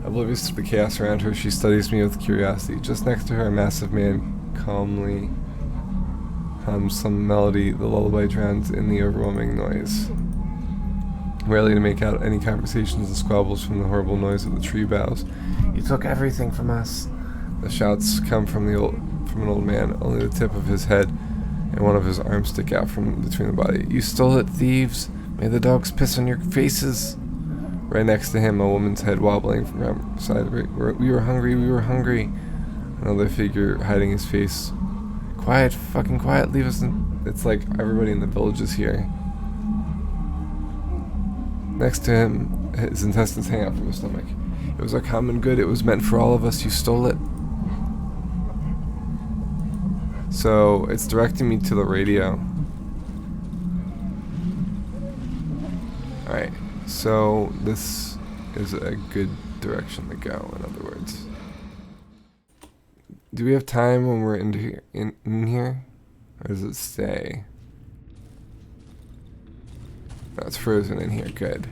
Oblivious to the chaos around her, she studies me with curiosity. Just next to her, a massive man calmly hums some melody. The lullaby drowns in the overwhelming noise. Rarely to make out any conversations and squabbles from the horrible noise of the tree boughs. You took everything from us. The shouts come from an old man. Only the tip of his head and one of his arms stick out from between the body. You stole it, thieves! May the dogs piss on your faces! Right next to him, a woman's head wobbling from side of it. We were hungry, we were hungry. Another figure hiding his face. Quiet, fucking quiet, leave us in... It's like everybody in the village is here. Next to him, his intestines hang out from his stomach. It was our common good, it was meant for all of us, you stole it. So, it's directing me to the radio. Alright, so this is a good direction to go, in other words. Do we have time when we're in here? Or does it stay? No, it's frozen in here, good.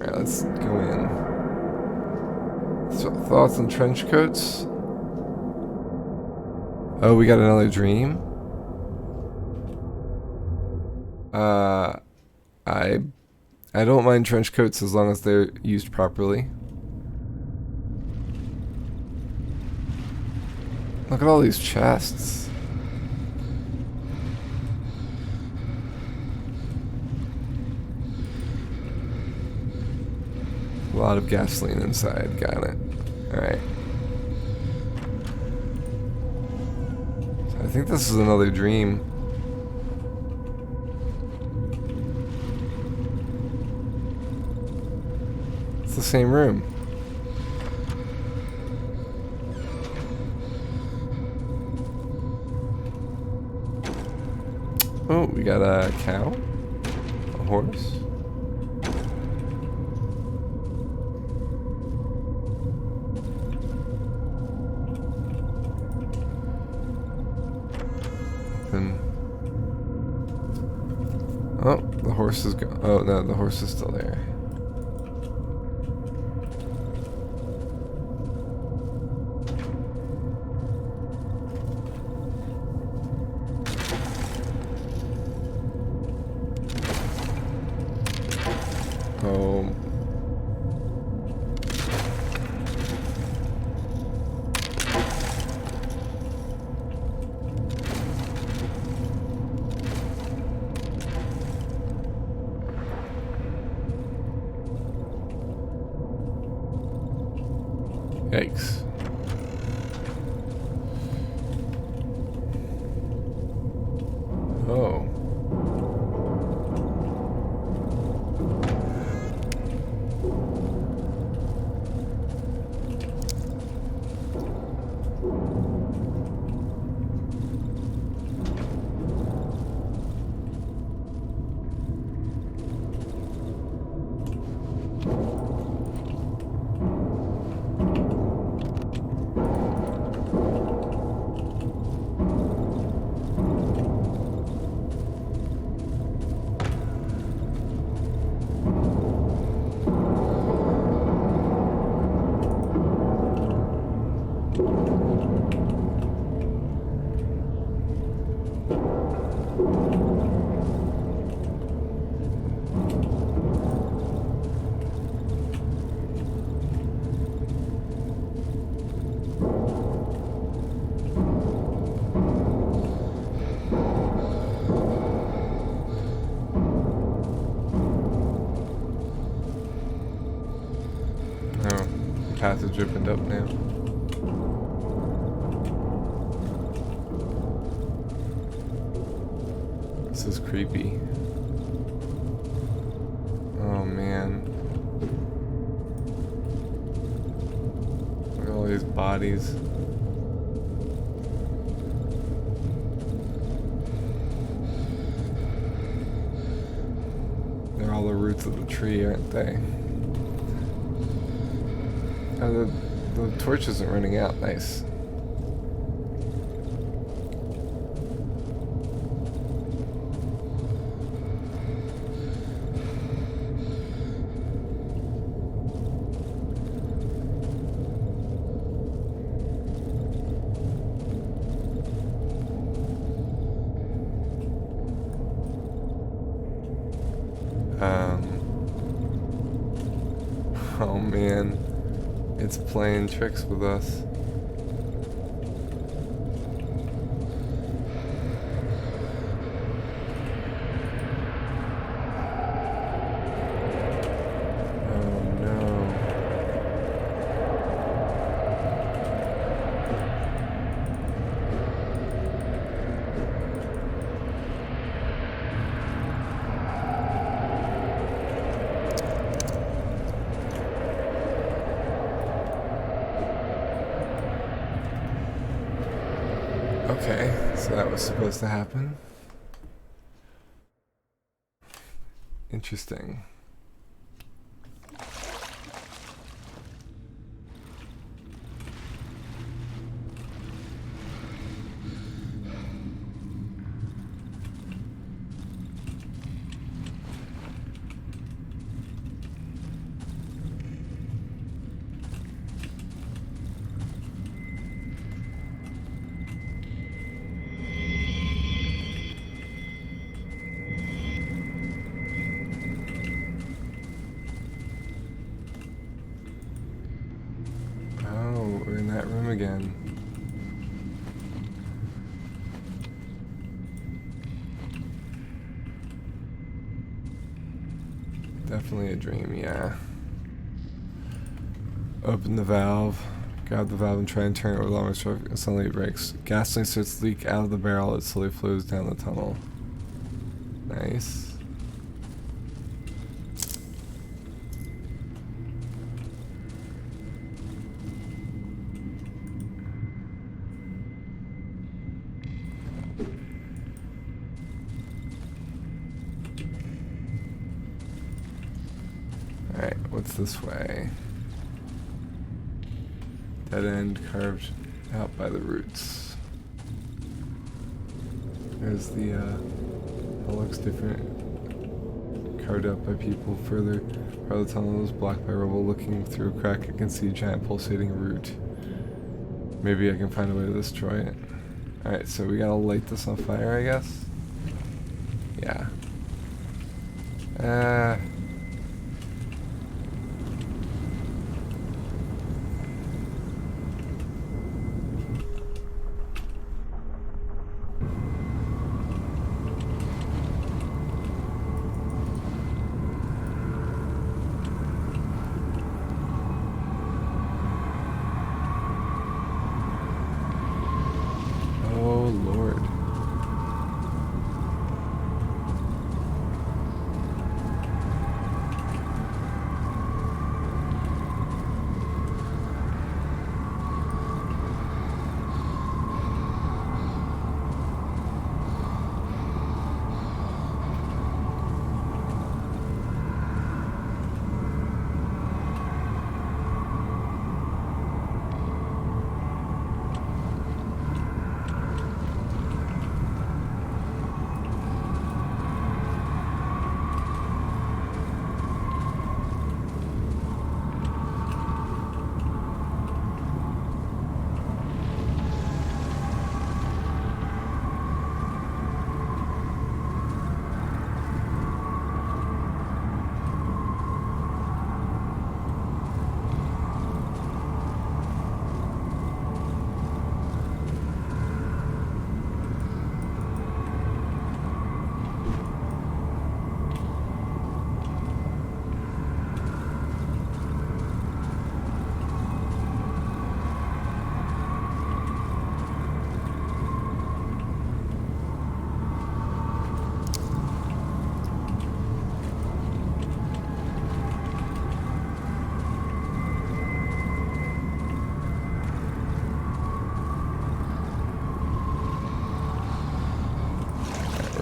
Alright, let's go in. So, thoughts on trench coats? Oh, we got another dream? I don't mind trench coats as long as they're used properly. Look at all these chests. A lot of gasoline inside, got it. Alright. So I think this is another dream. It's the same room. Oh, we got a cow, a horse. And oh, the horse is gone. Oh no, the horse is still there. Oh. Yikes. Oh. Passage opened up now. This is creepy. Oh man. Look at all these bodies. They're all the roots of the tree, aren't they? Oh, the torch isn't running out. Nice. Oh man. It's playing tricks with us. Oh no. Okay, so that was supposed to happen. Interesting. We're in that room again. Definitely a dream, yeah. Open the valve. Grab the valve and try and turn it with long stroke, and suddenly it breaks. Gasoline starts to leak out of the barrel. It slowly flows down the tunnel. Nice. Alright, what's this way? Dead end carved out by the roots. There's the, it looks different. Carved out by people. Further part of the tunnel is blocked by rubble. Looking through a crack, I can see a giant pulsating root. Maybe I can find a way to destroy it. Alright, so we gotta light this on fire, I guess? Yeah.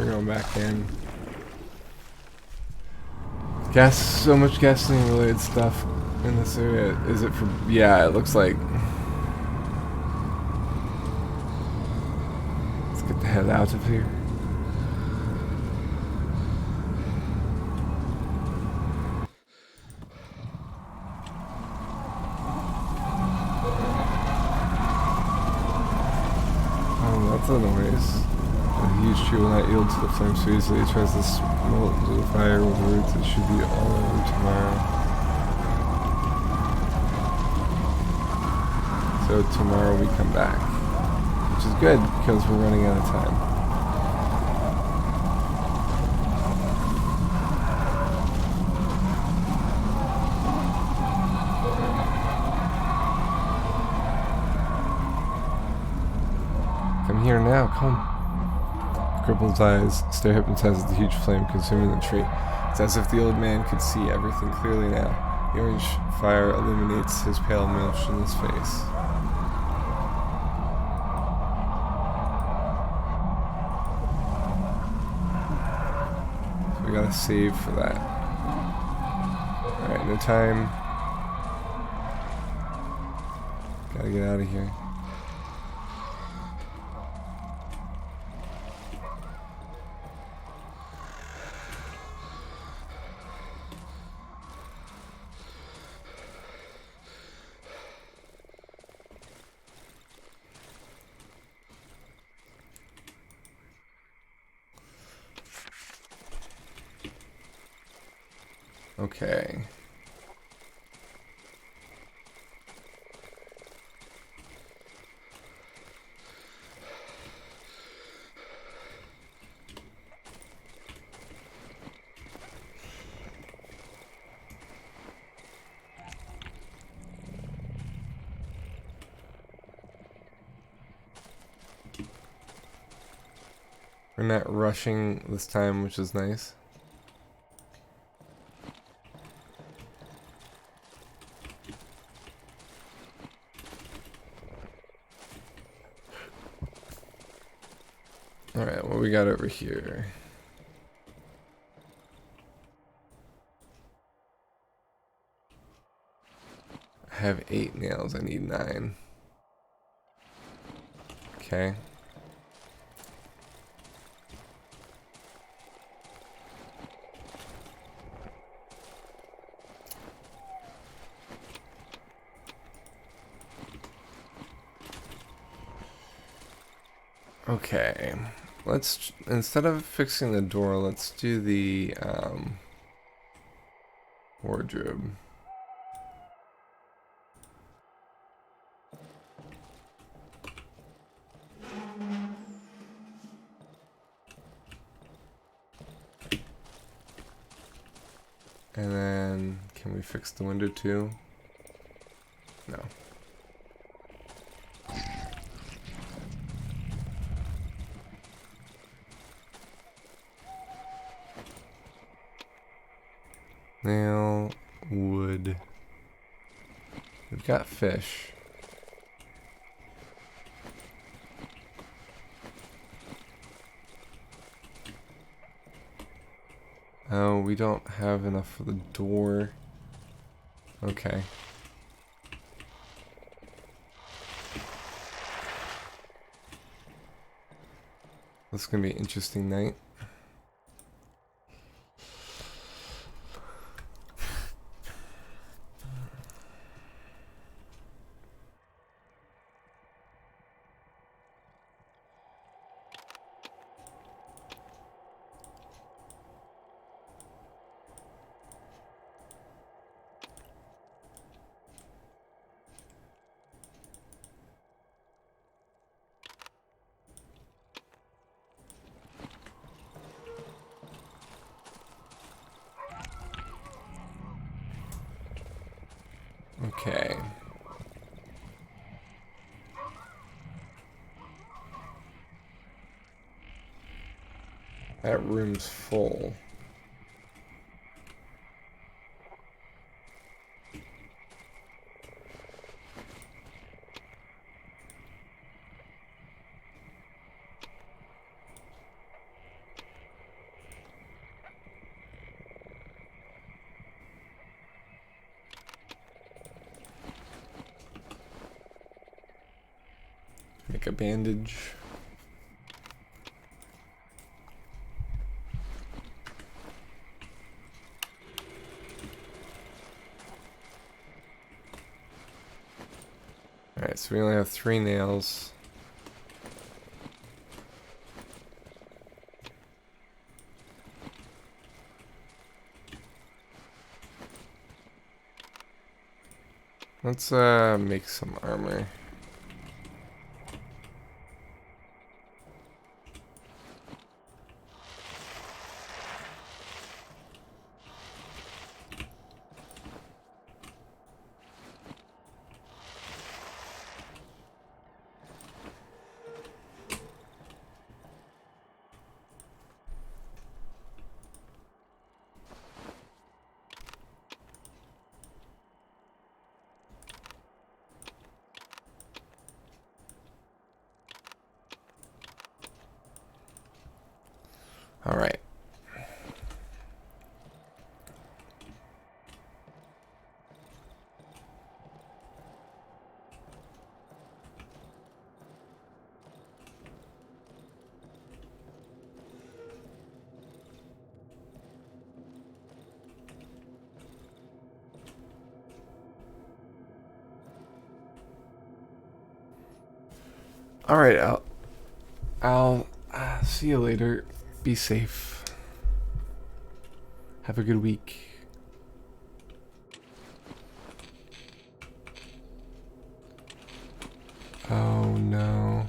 we're going back in. Gas, so much gasoline related stuff in this area. Is it for, yeah, it looks like. Let's get the hell out of here. That's a noise. A huge tree will not yield to the flames so easily. It tries to smolt into the fire with roots. It should be all over tomorrow. So tomorrow we come back. Which is good because we're running out of time. Come here now, come. Cripple's eyes stare hypnotized at the huge flame consuming the tree. It's as if the old man could see everything clearly now. The orange fire illuminates his pale, motionless face. So we gotta save for that. Alright, no time. Gotta get out of here. Okay. We're not rushing this time, which is nice. Alright, what we got over here? I have 8 nails, I need 9. Okay. Okay. Let's, instead of fixing the door, let's do the wardrobe. And then, can we fix the window too? No. Snail, wood. We've got fish. Oh, we don't have enough for the door. Okay. This is gonna be an interesting night. Okay. That room's full. Make a bandage. Alright, so we only have 3 nails. Let's make some armor. All right. All right, I'll see you later. Be safe. Have a good week. Oh no.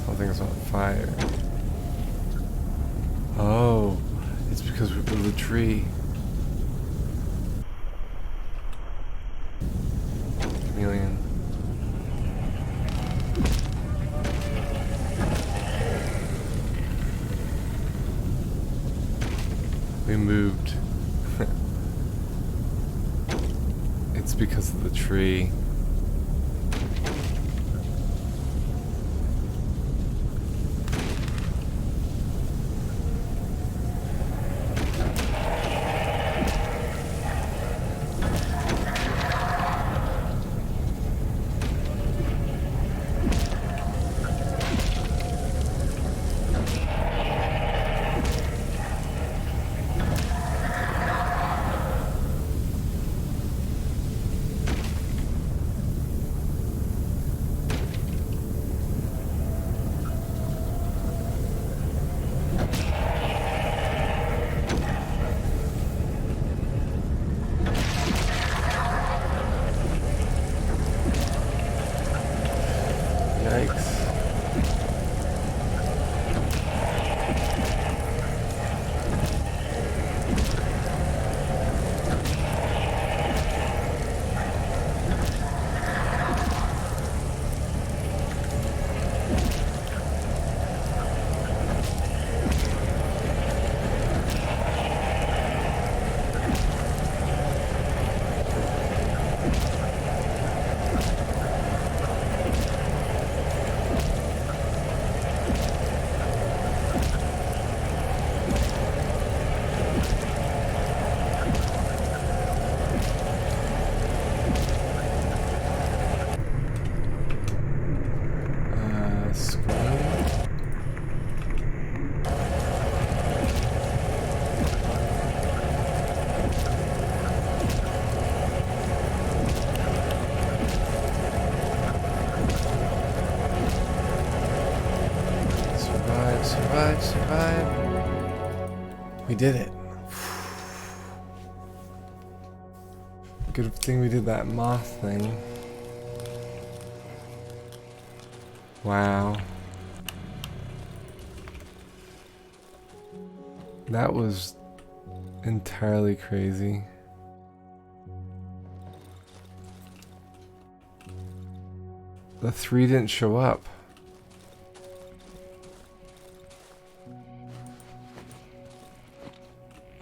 Something's on fire. Oh, it's because we built a tree. Chameleon. We moved. It's because of the tree. We did it. Good thing we did that moth thing. Wow. That was entirely crazy. The 3 didn't show up.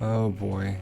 Oh boy.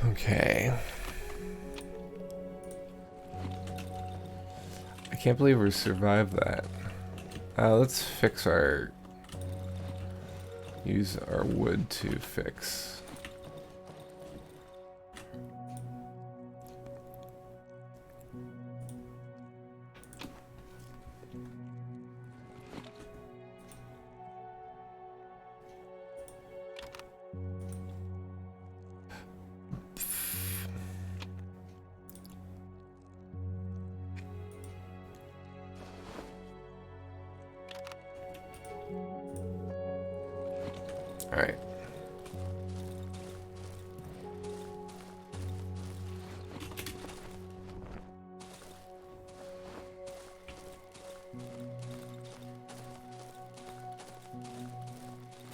Okay. I can't believe we survived that. Let's fix our... use our wood to fix. Alright.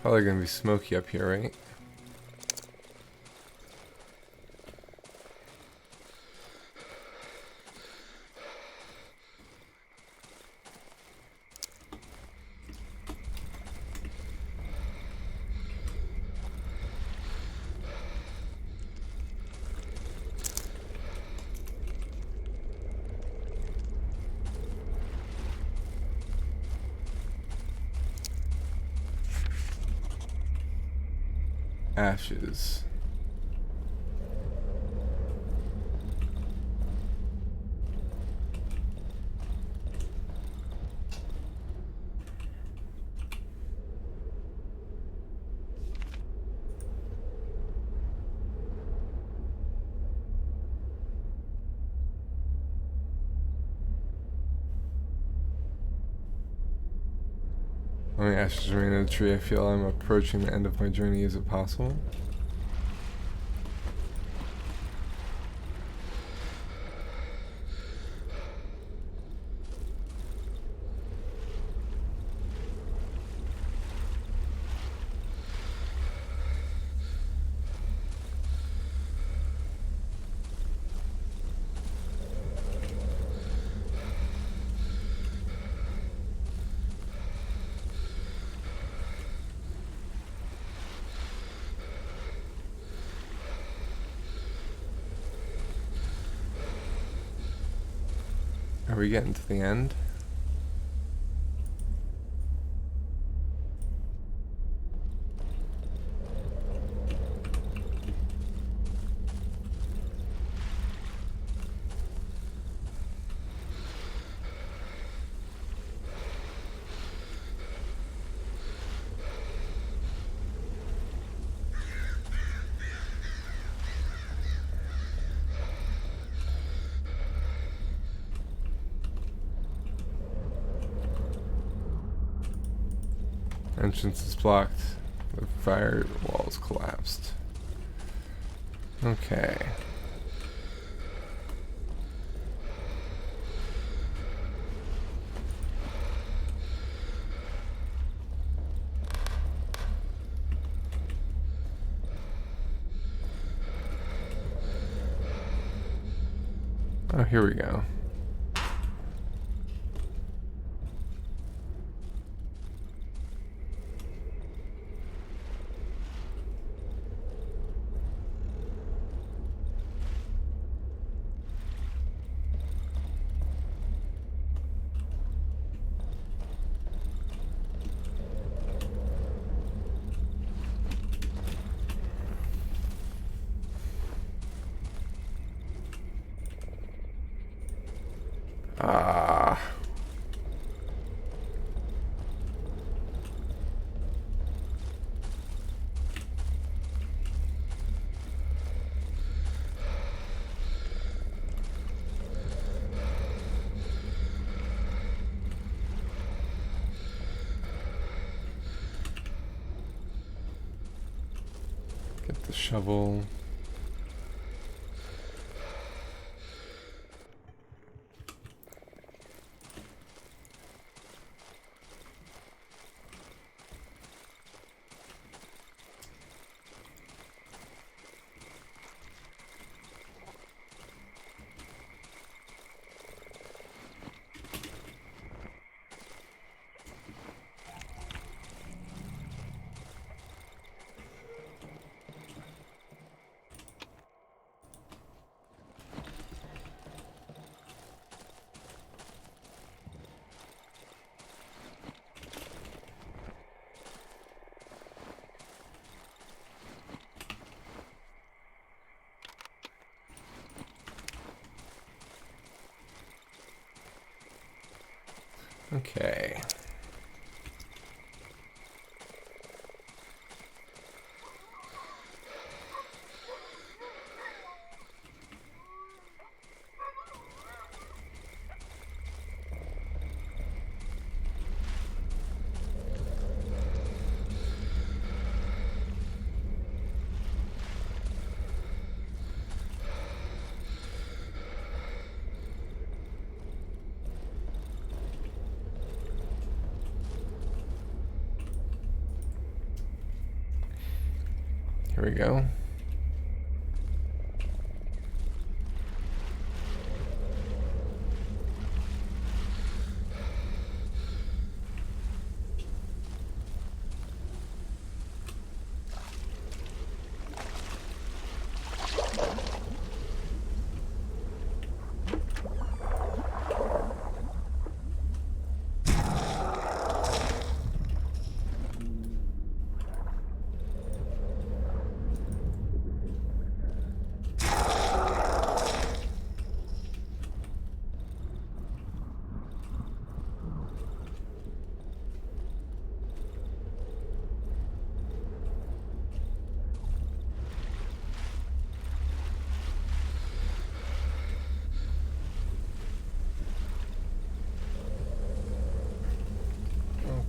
Probably gonna be smoky up here, right? Ashes. How many ashes remain in the tree? I feel I'm approaching the end of my journey. Is it possible? Are we getting to the end? Entrance is blocked. The fire walls collapsed. Okay. Oh, here we go. Ah. Get the shovel. Okay. Here we go.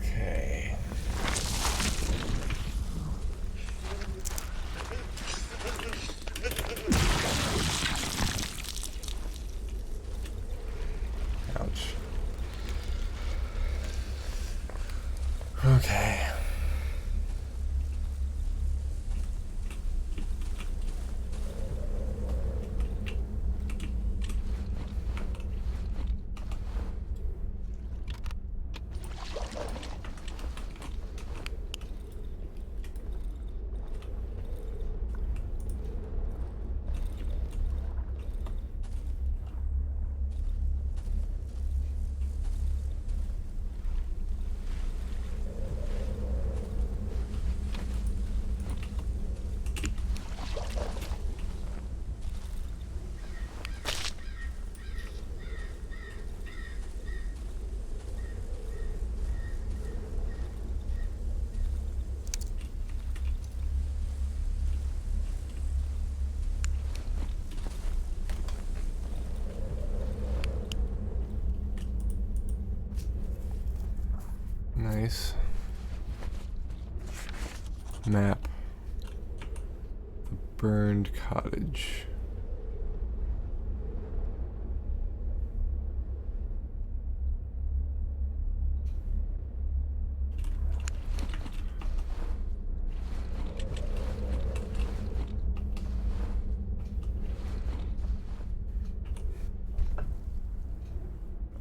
Okay. Ouch. Okay. Nice. Map. The burned cottage.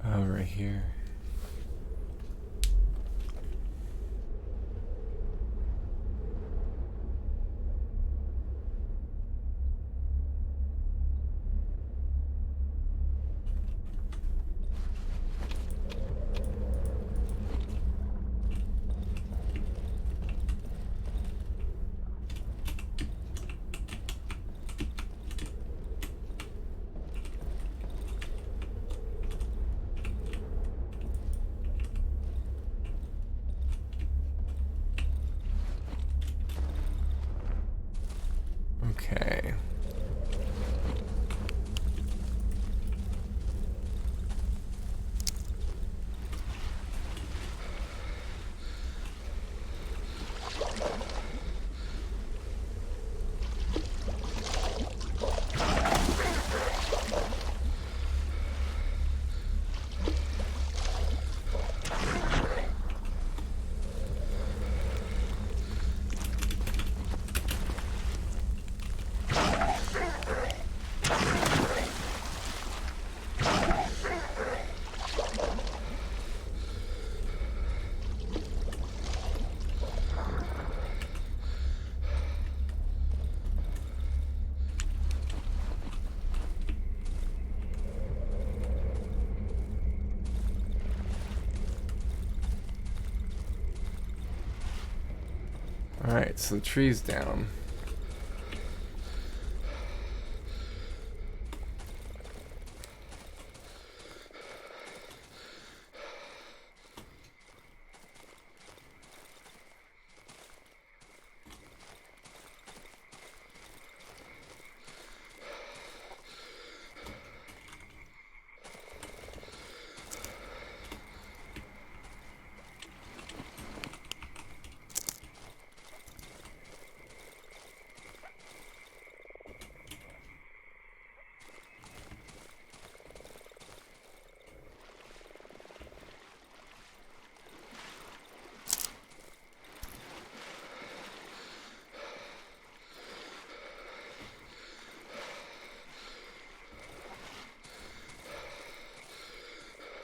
Oh, right here. Okay. Alright, so the tree's down.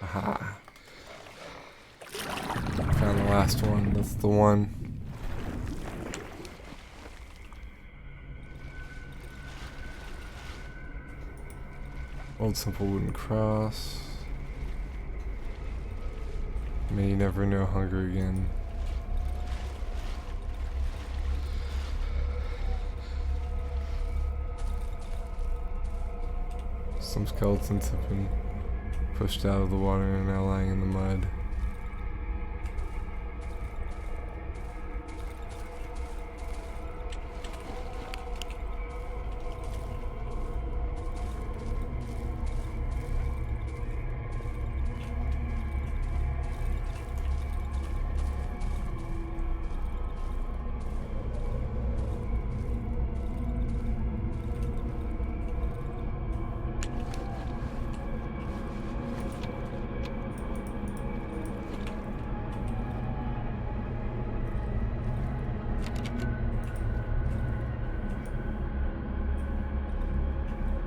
Aha. Found the last one. That's the one. Old simple wooden cross. May you never know hunger again. Some skeletons have been pushed out of the water and are now lying in the mud.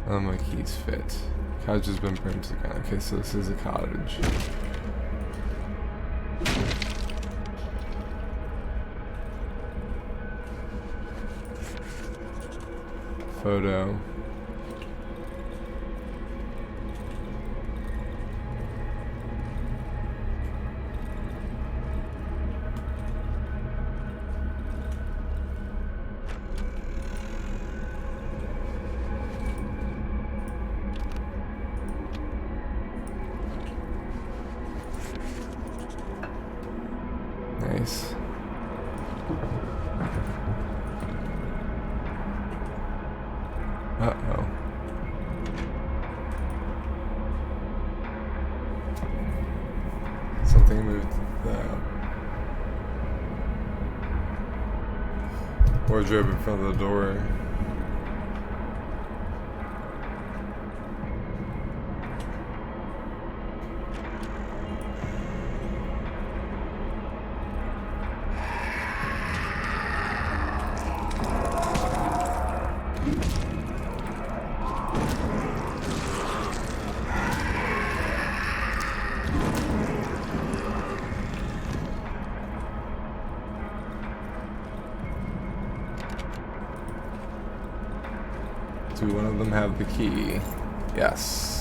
Oh, my keys fit. Cottage has been burned to the ground. Okay, so this is a cottage. Photo. Nice. Uh-oh. Something moved the Wardrobe in front of the door. Do one of them have the key? Yes.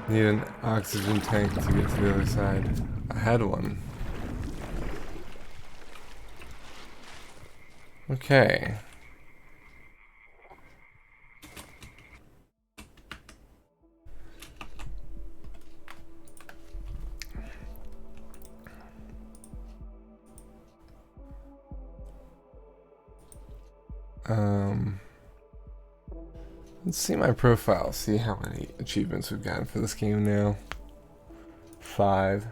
Need an oxygen tank to get to the other side. I had one. Okay. Let's see my profile, see how many achievements we've gotten for this game now. 5.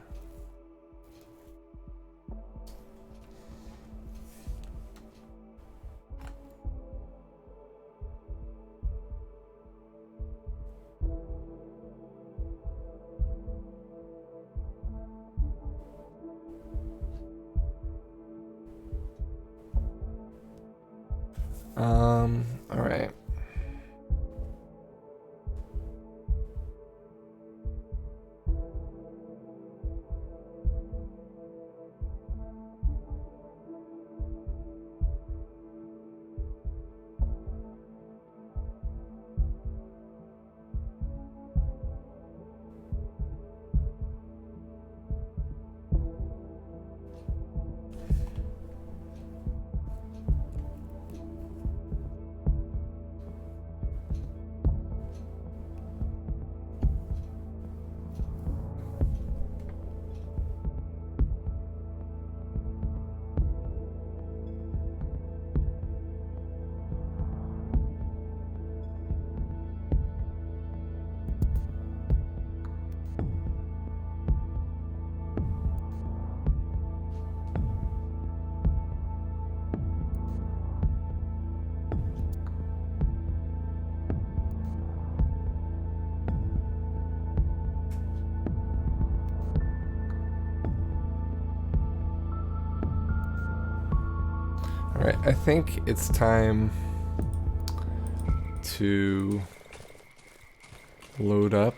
All right. Alright, I think it's time to load up.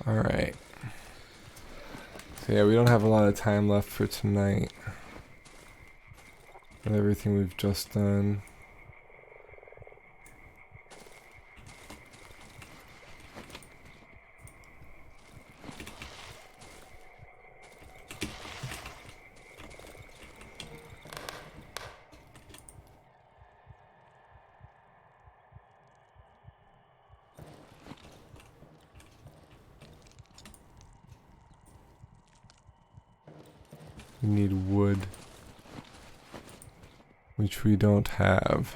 Alright. So yeah, we don't have a lot of time left for tonight. With everything we've just done. We need wood, which we don't have.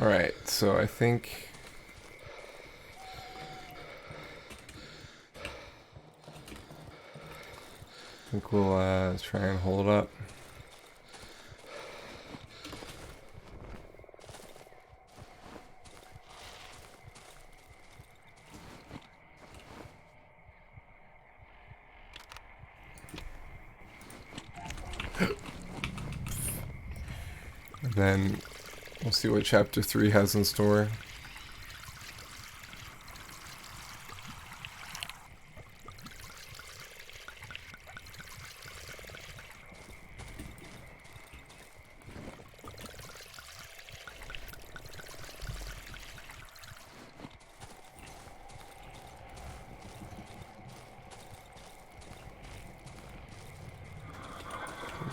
Alright, so I think we'll try and hold up. And then we'll see what chapter 3 has in store.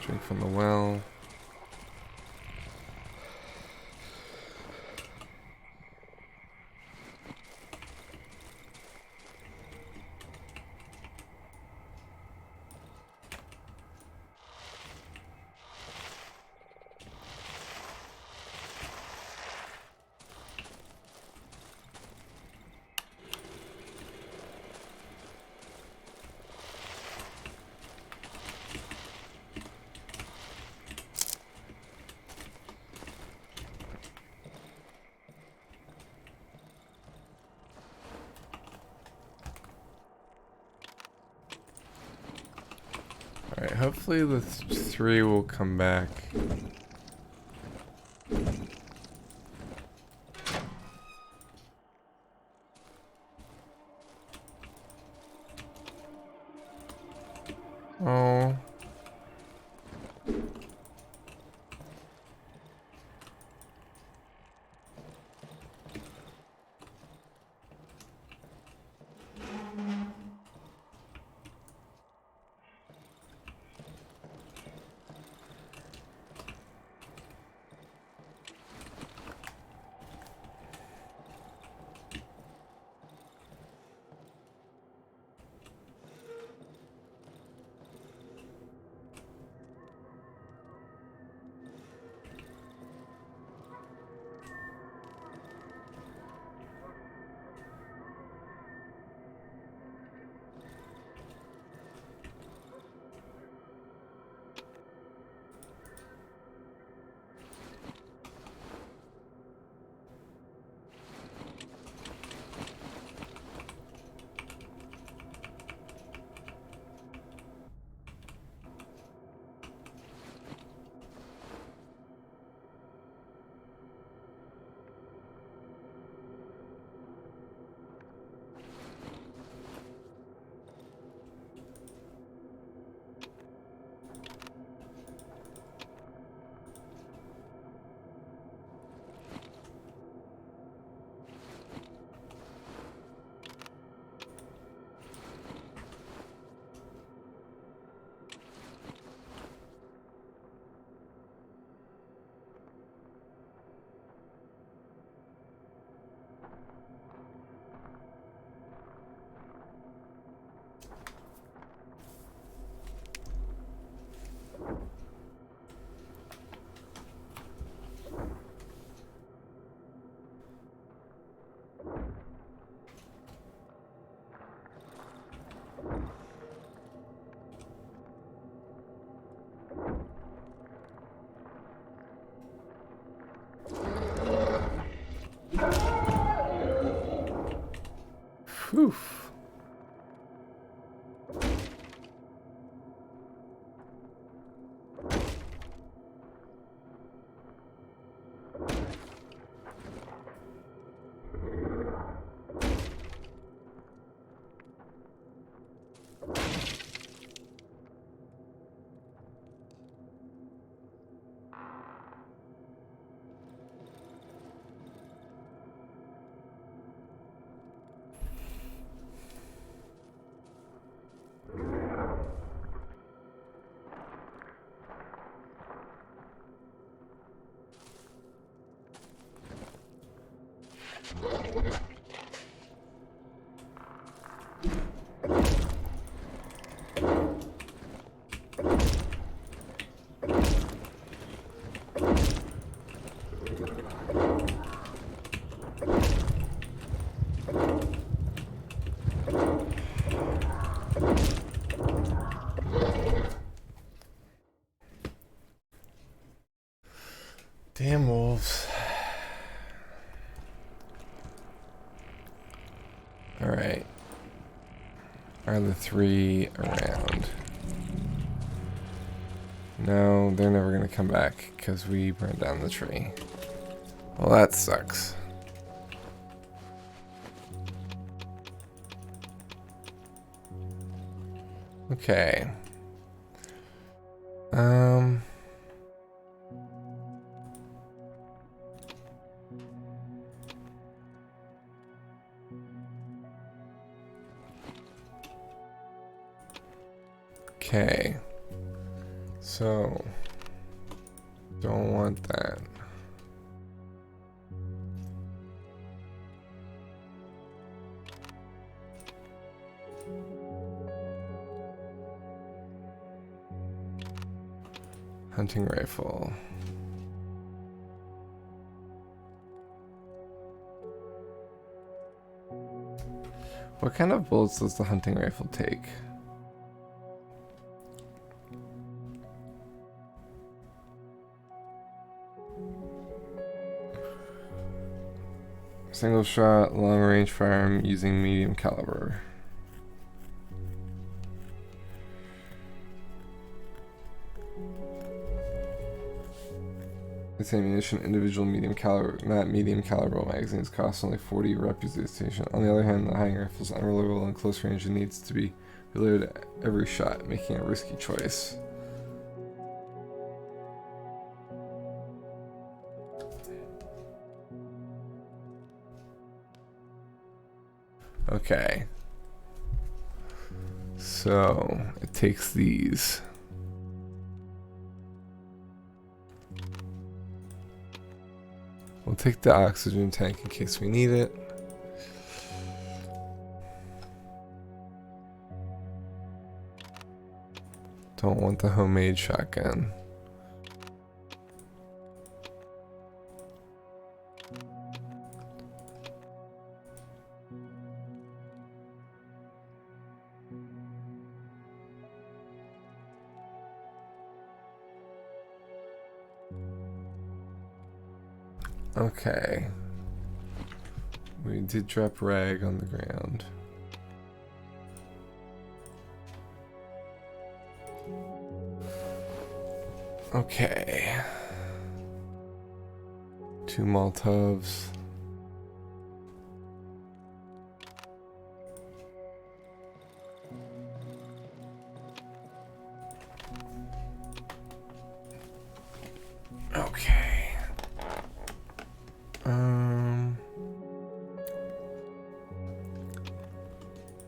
Drink from the well. Alright, hopefully the 3 will come back. Oh. Whew. Damn wolves. Alright. Are the 3 around? No, they're never gonna come back because we burned down the tree. Well, that sucks. Okay. Okay. So, don't want that. Hunting rifle. What kind of bullets does the hunting rifle take? Single shot, long range firearm using medium caliber. This ammunition, individual medium caliber, not medium caliber magazines cost only 40 reputation. On the other hand, the hunting rifle is unreliable in close range and needs to be reloaded every shot, making a risky choice. Okay. So, it takes these. We'll take the oxygen tank in case we need it. Don't want the homemade shotgun. Okay. We did drop rag on the ground. Okay. 2 Molotovs. Okay.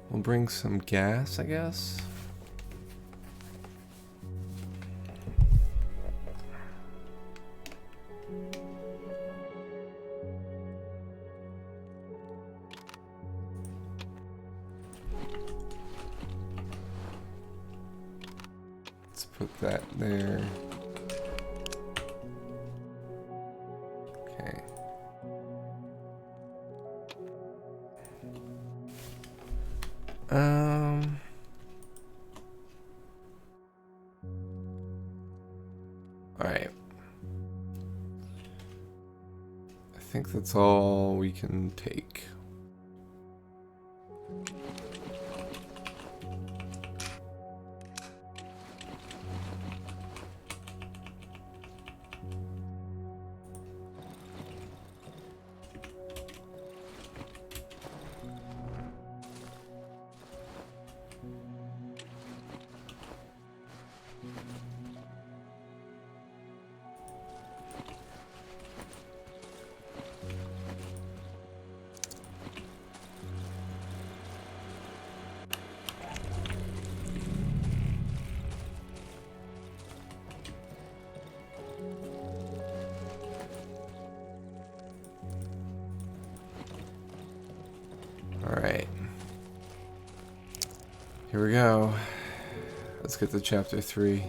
We'll bring some gas, I guess. Let's put that there. Okay. Alright. I think that's all we can take. Here we go. Let's get to chapter 3.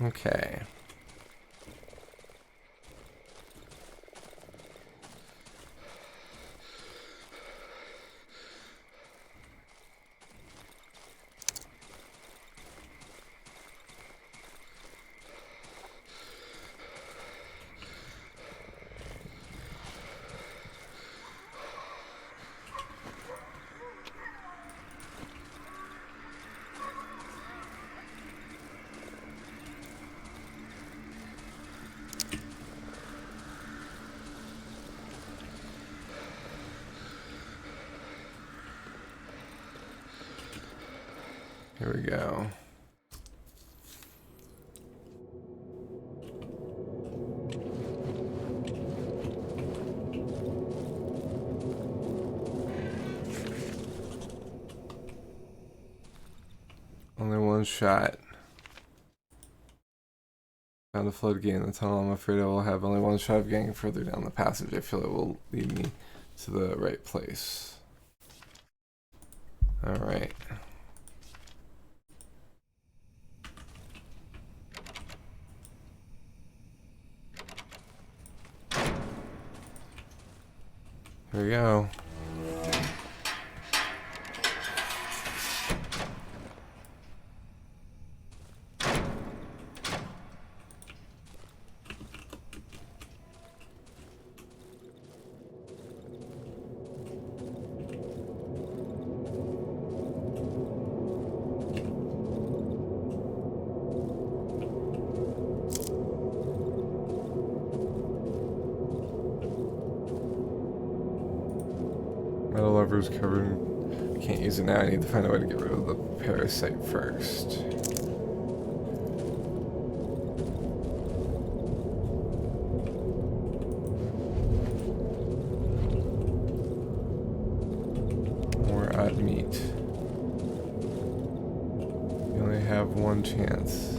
Okay. Here we go. Only one shot. Found a floodgate in the tunnel. I'm afraid I will have only one shot of getting further down the passage. I feel it will lead me to the right place. Alright. Here we go. Metal lever's covered. Can't use it now. I need to find a way to get rid of the parasite first. More odd meat. You only have one chance.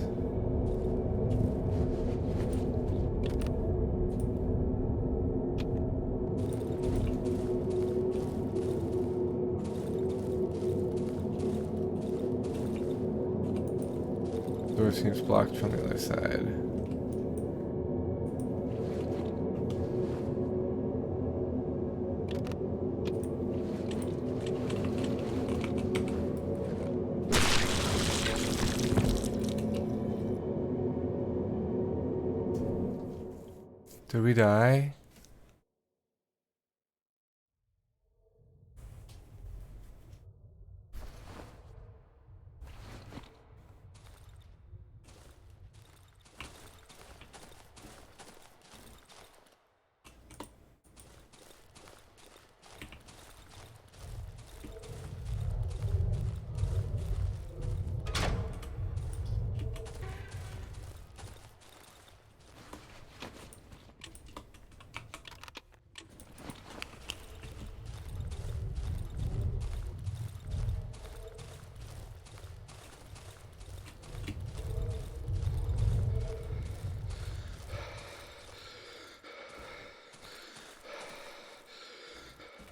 Door seems blocked from the other side. Did we die?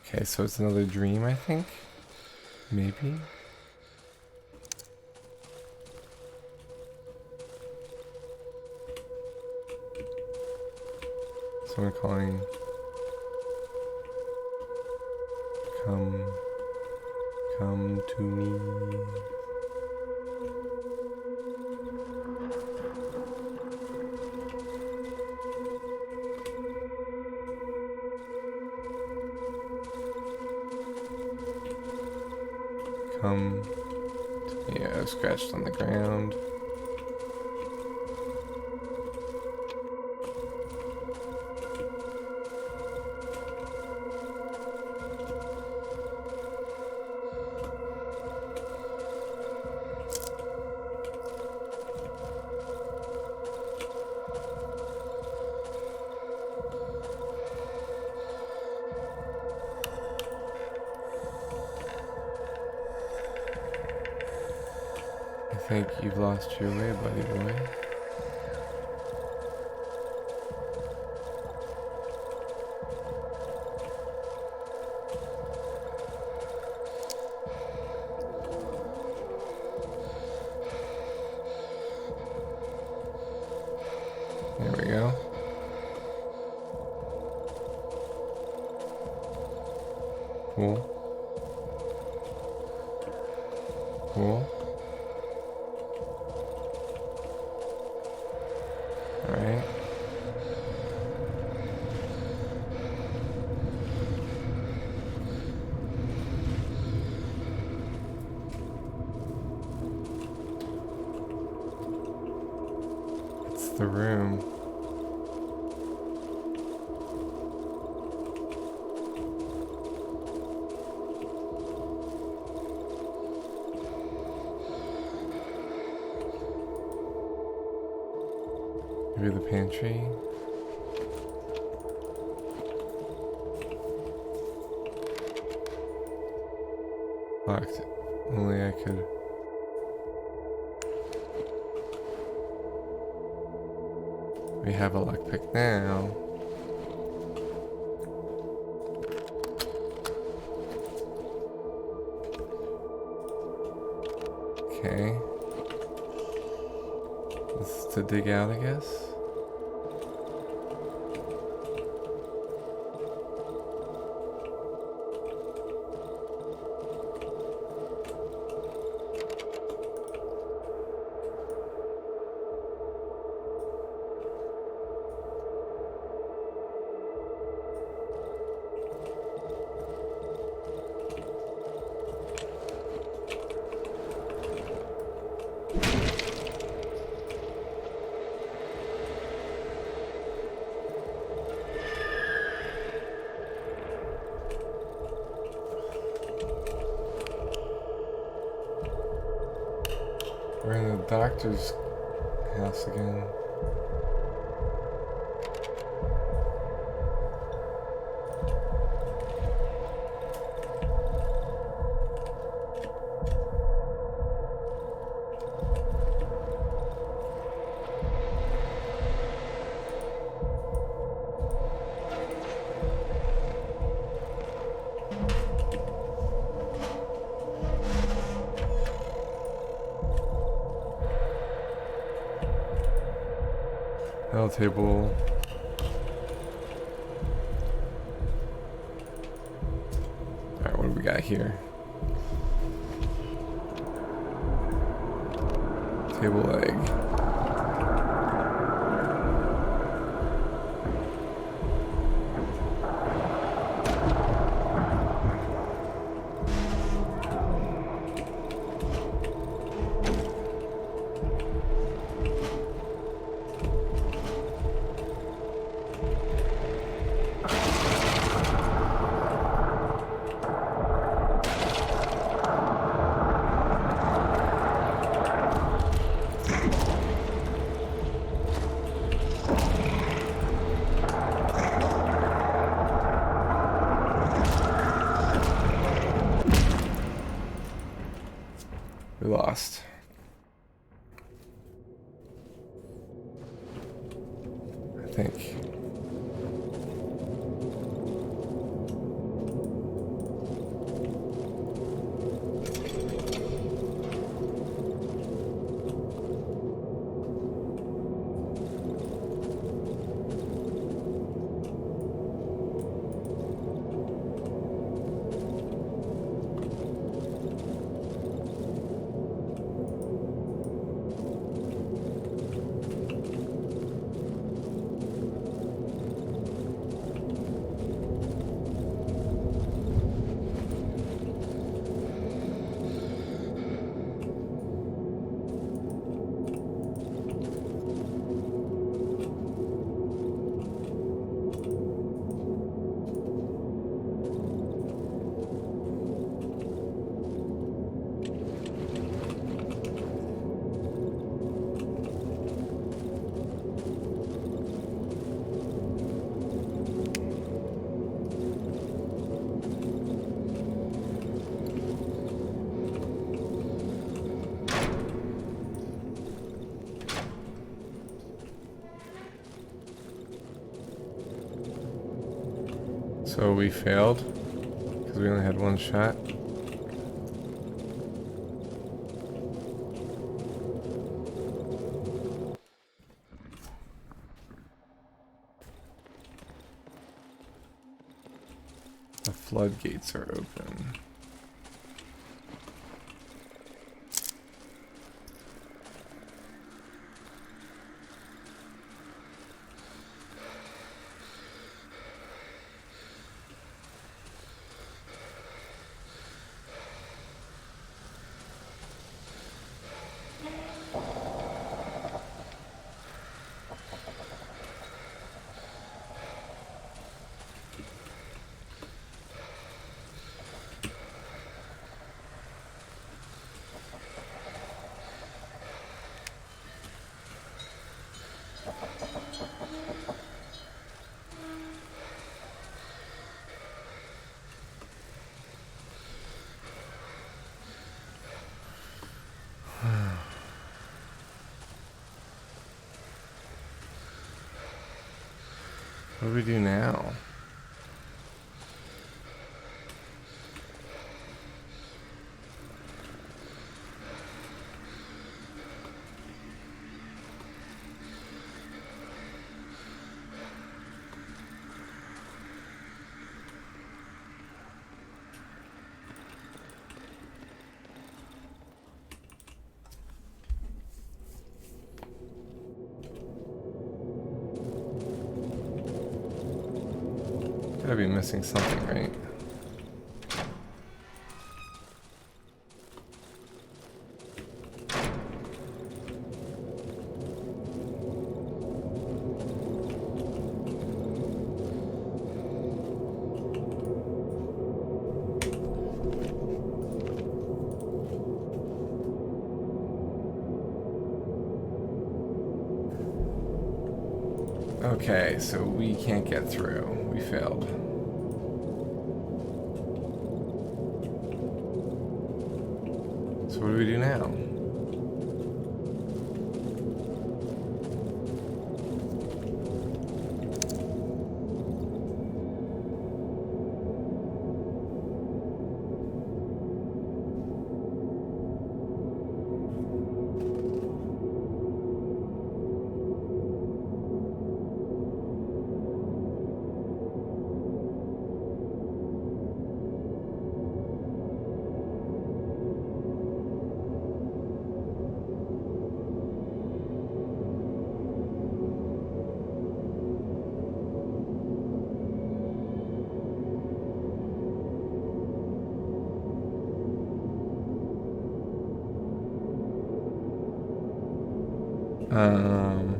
Okay, so it's another dream, I think? Maybe? Someone calling. Come to me. Come to me. I was scratched on the ground. think you've lost your way, buddy boy. There we go. Cool. Cool. Alright. It's the room. Maybe the pantry. Locked. Only I could. We have a lockpick now. Okay. This is to dig out, I guess. We're in the doctor's house again. L table. Alright, what do we got here? Table leg. We lost. I think. So we failed because we only had one shot. The floodgates are open. What do we do now? Gotta be missing something, right? Okay, so we can't get through. We failed. So what do we do now? Um,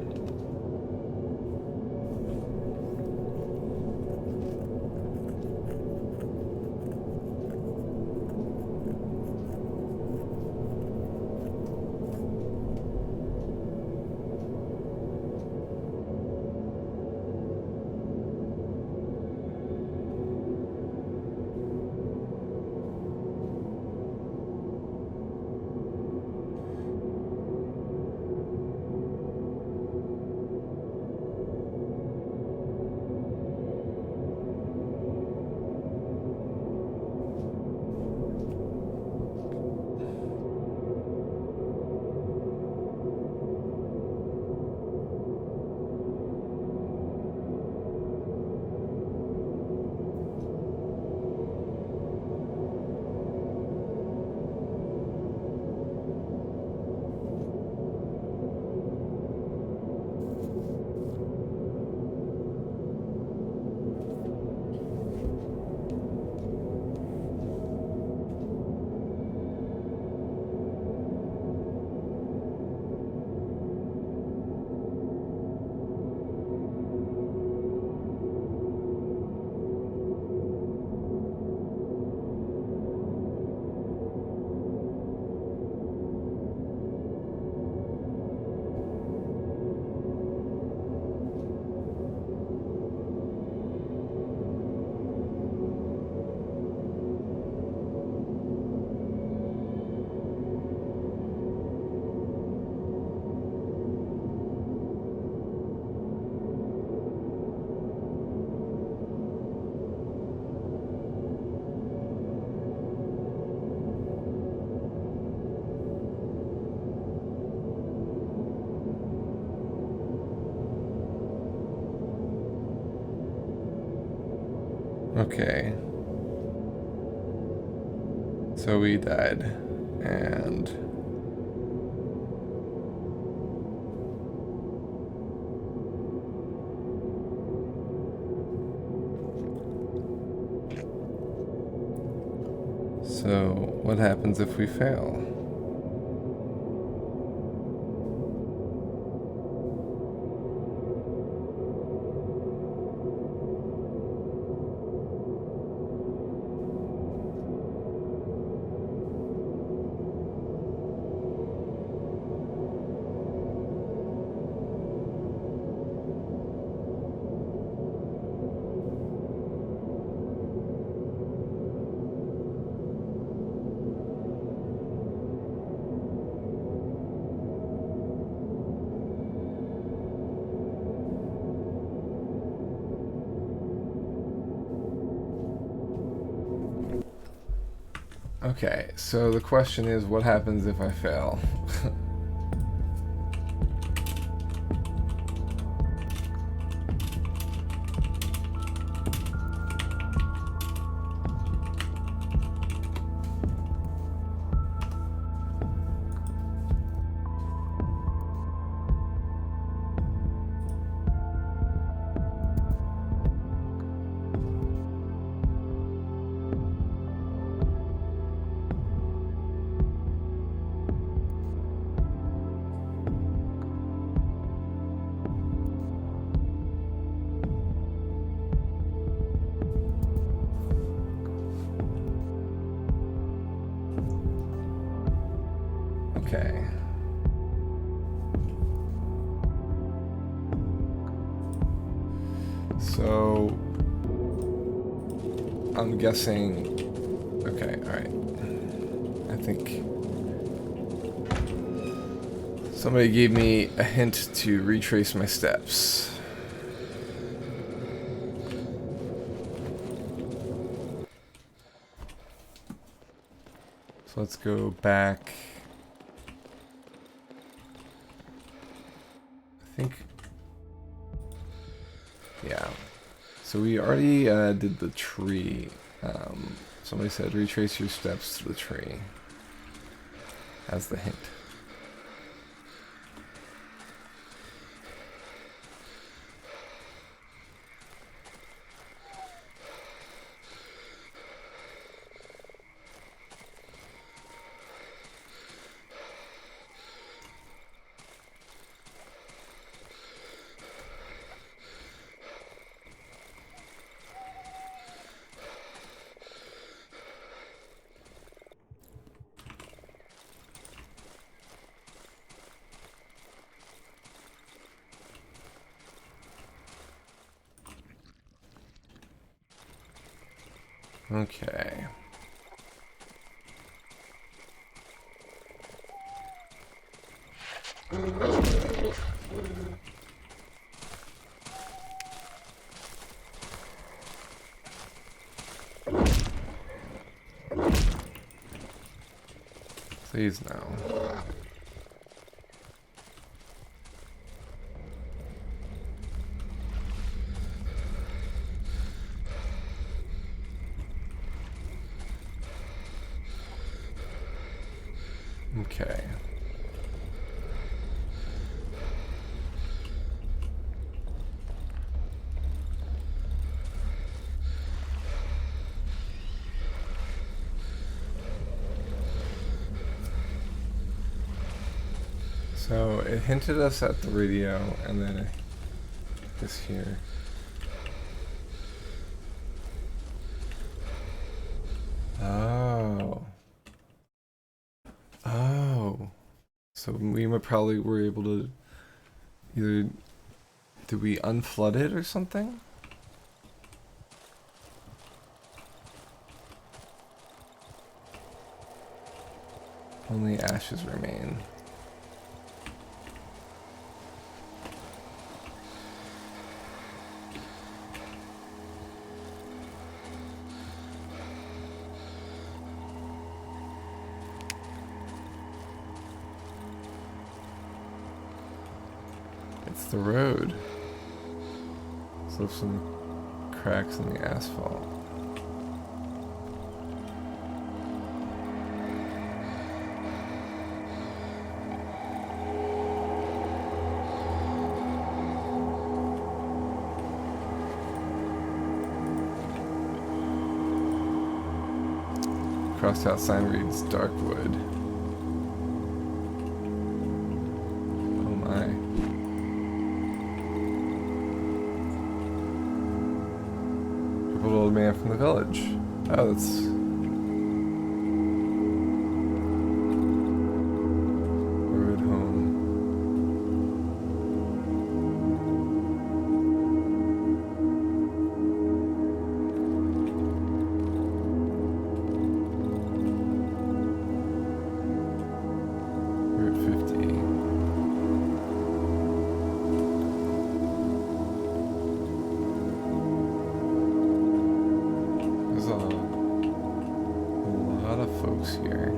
Okay. So we died. And... so, what happens if we fail? Okay, so the question is, what happens if I fail? Okay. So, I'm guessing... Okay, alright. I think... somebody gave me a hint to retrace my steps. So let's go back... I think... yeah. So we already did the tree. Somebody said retrace your steps to the tree. As the hint. Okay. Please no. Okay. So it hinted us at the radio, and then this here. Oh. Oh. So we probably were able to either... did we unflood it or something? Only ashes remain. It's the road. So some cracks in the asphalt. crossed out sign reads Darkwood. Oh my. Crippled old man from the village. Oh, that's... Road home. We're at 50. There's a lot of folks here.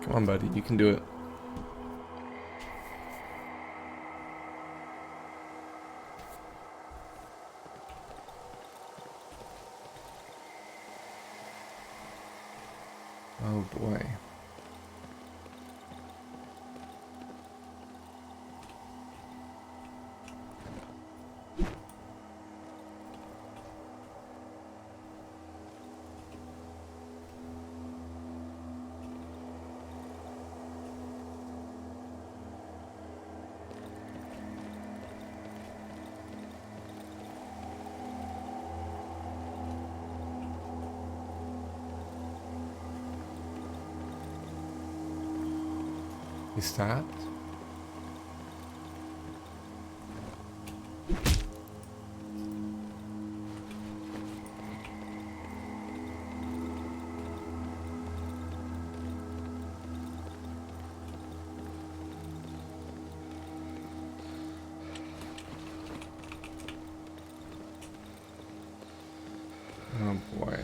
Come on, buddy, you can do it. Oh boy. He stopped? Oh boy.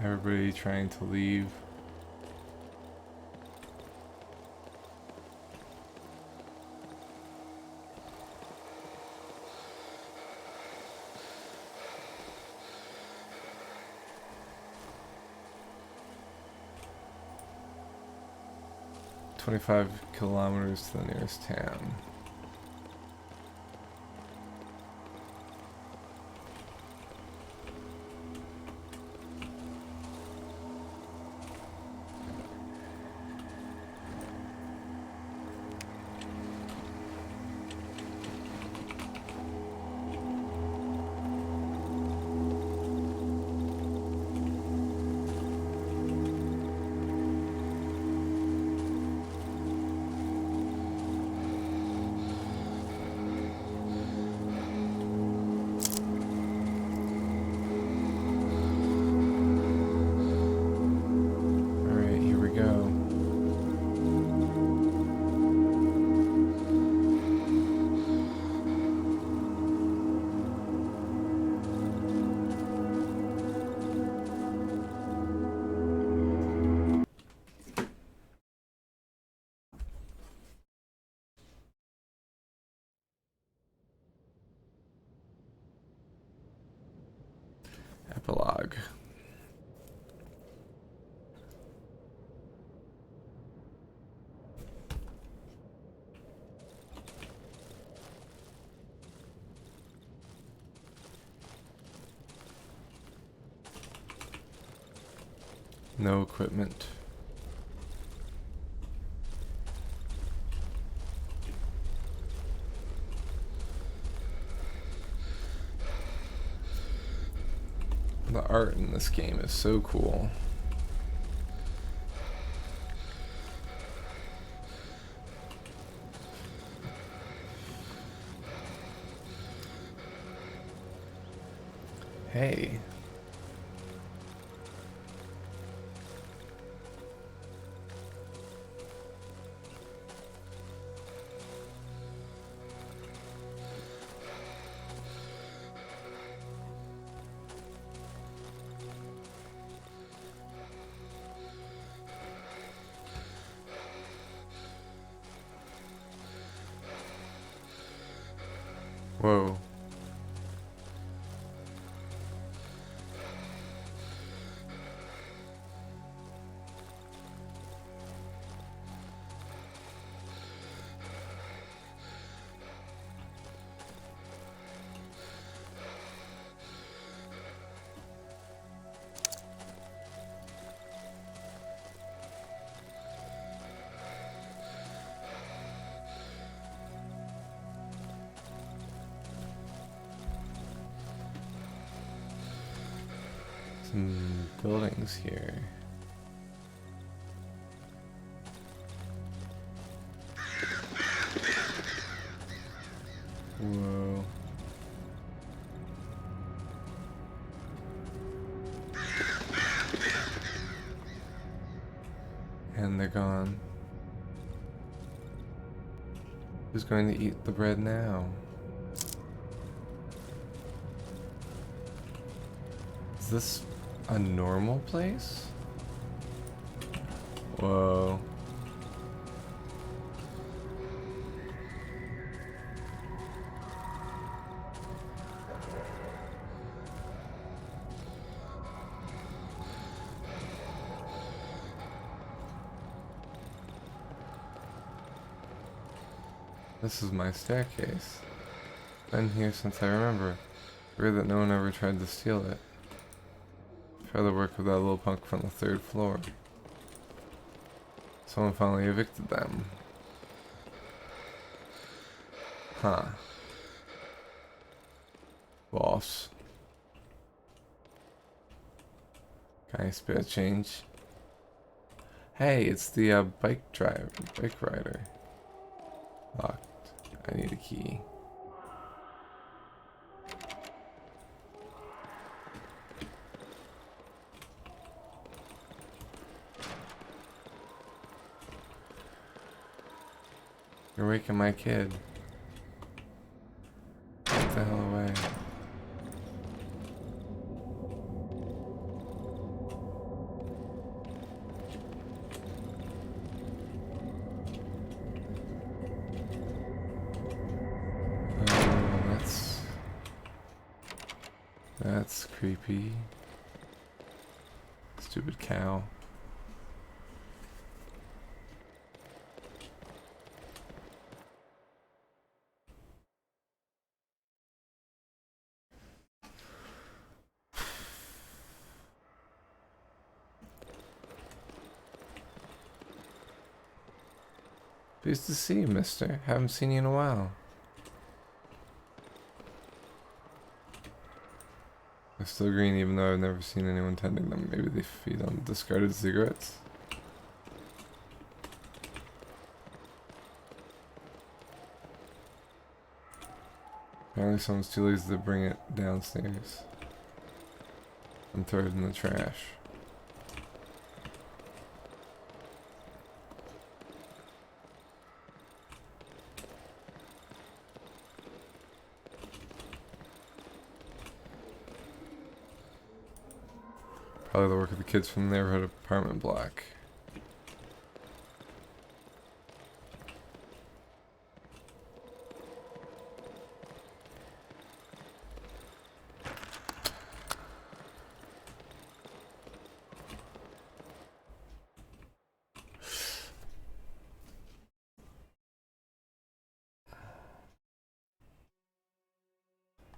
Everybody trying to leave. "25 kilometers to the nearest town." Epilogue. No equipment. The art in this game is so cool. Hey. Whoa. Some buildings here. Whoa. And they're gone. Who's going to eat the bread now? Is this a normal place? Whoa. This is my staircase. Been here since I remember. Weird that no one ever tried to steal it. Try to work with that little punk from the 3rd floor. Someone finally evicted them. Huh. Boss. Can I spare change? Hey, it's the bike rider. Locked. I need a key. You're waking my kid. Get the hell away. Oh, that's creepy. Stupid cow. Pleased to see you, mister. Haven't seen you in a while. They're still green even though I've never seen anyone tending them. Maybe they feed on discarded cigarettes? Apparently someone's too lazy to bring it downstairs and throw it in the trash. Probably the work of the kids from the neighborhood apartment block.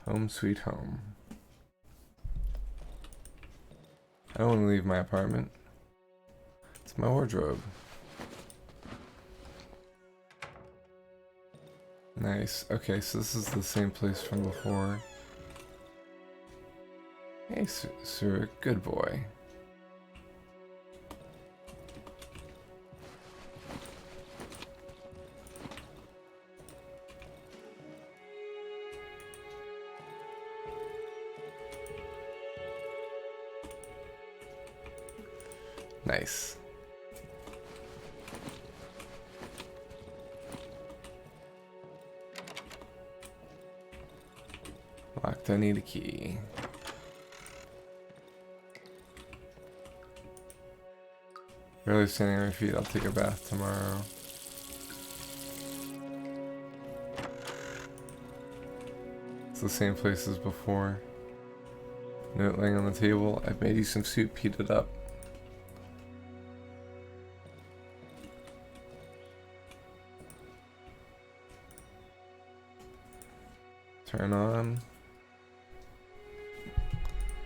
Home sweet home. I don't want to leave my apartment. It's my wardrobe. Nice. Okay, so this is the same place from before. Hey, sir, good boy. Nice. Locked, I need a key. Barely standing on my feet, I'll take a bath tomorrow. It's the same place as before. Note laying on the table. I've made you some soup, heat it up. Turn on.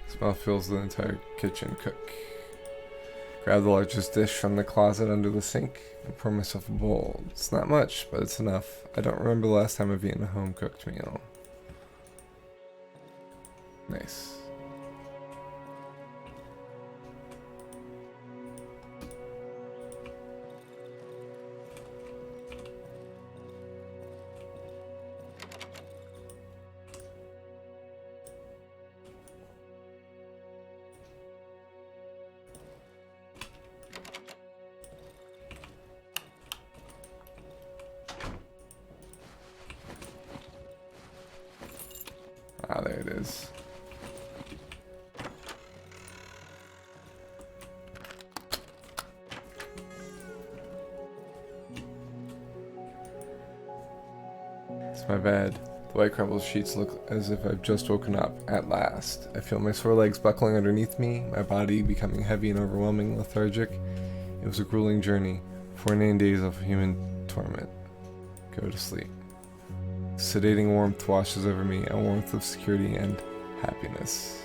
Smell fills the entire kitchen. Cook. Grab the largest dish from the closet under the sink and pour myself a bowl. It's not much, but it's enough. I don't remember the last time I've eaten a home-cooked meal. Nice. Ah, there it is. It's my bed. The white crumpled sheets look as if I've just woken up, at last. I feel my sore legs buckling underneath me, my body becoming heavy and overwhelming, lethargic. It was a grueling journey, 49 days of human torment. Go to sleep. Sedating warmth washes over me, a warmth of security and happiness.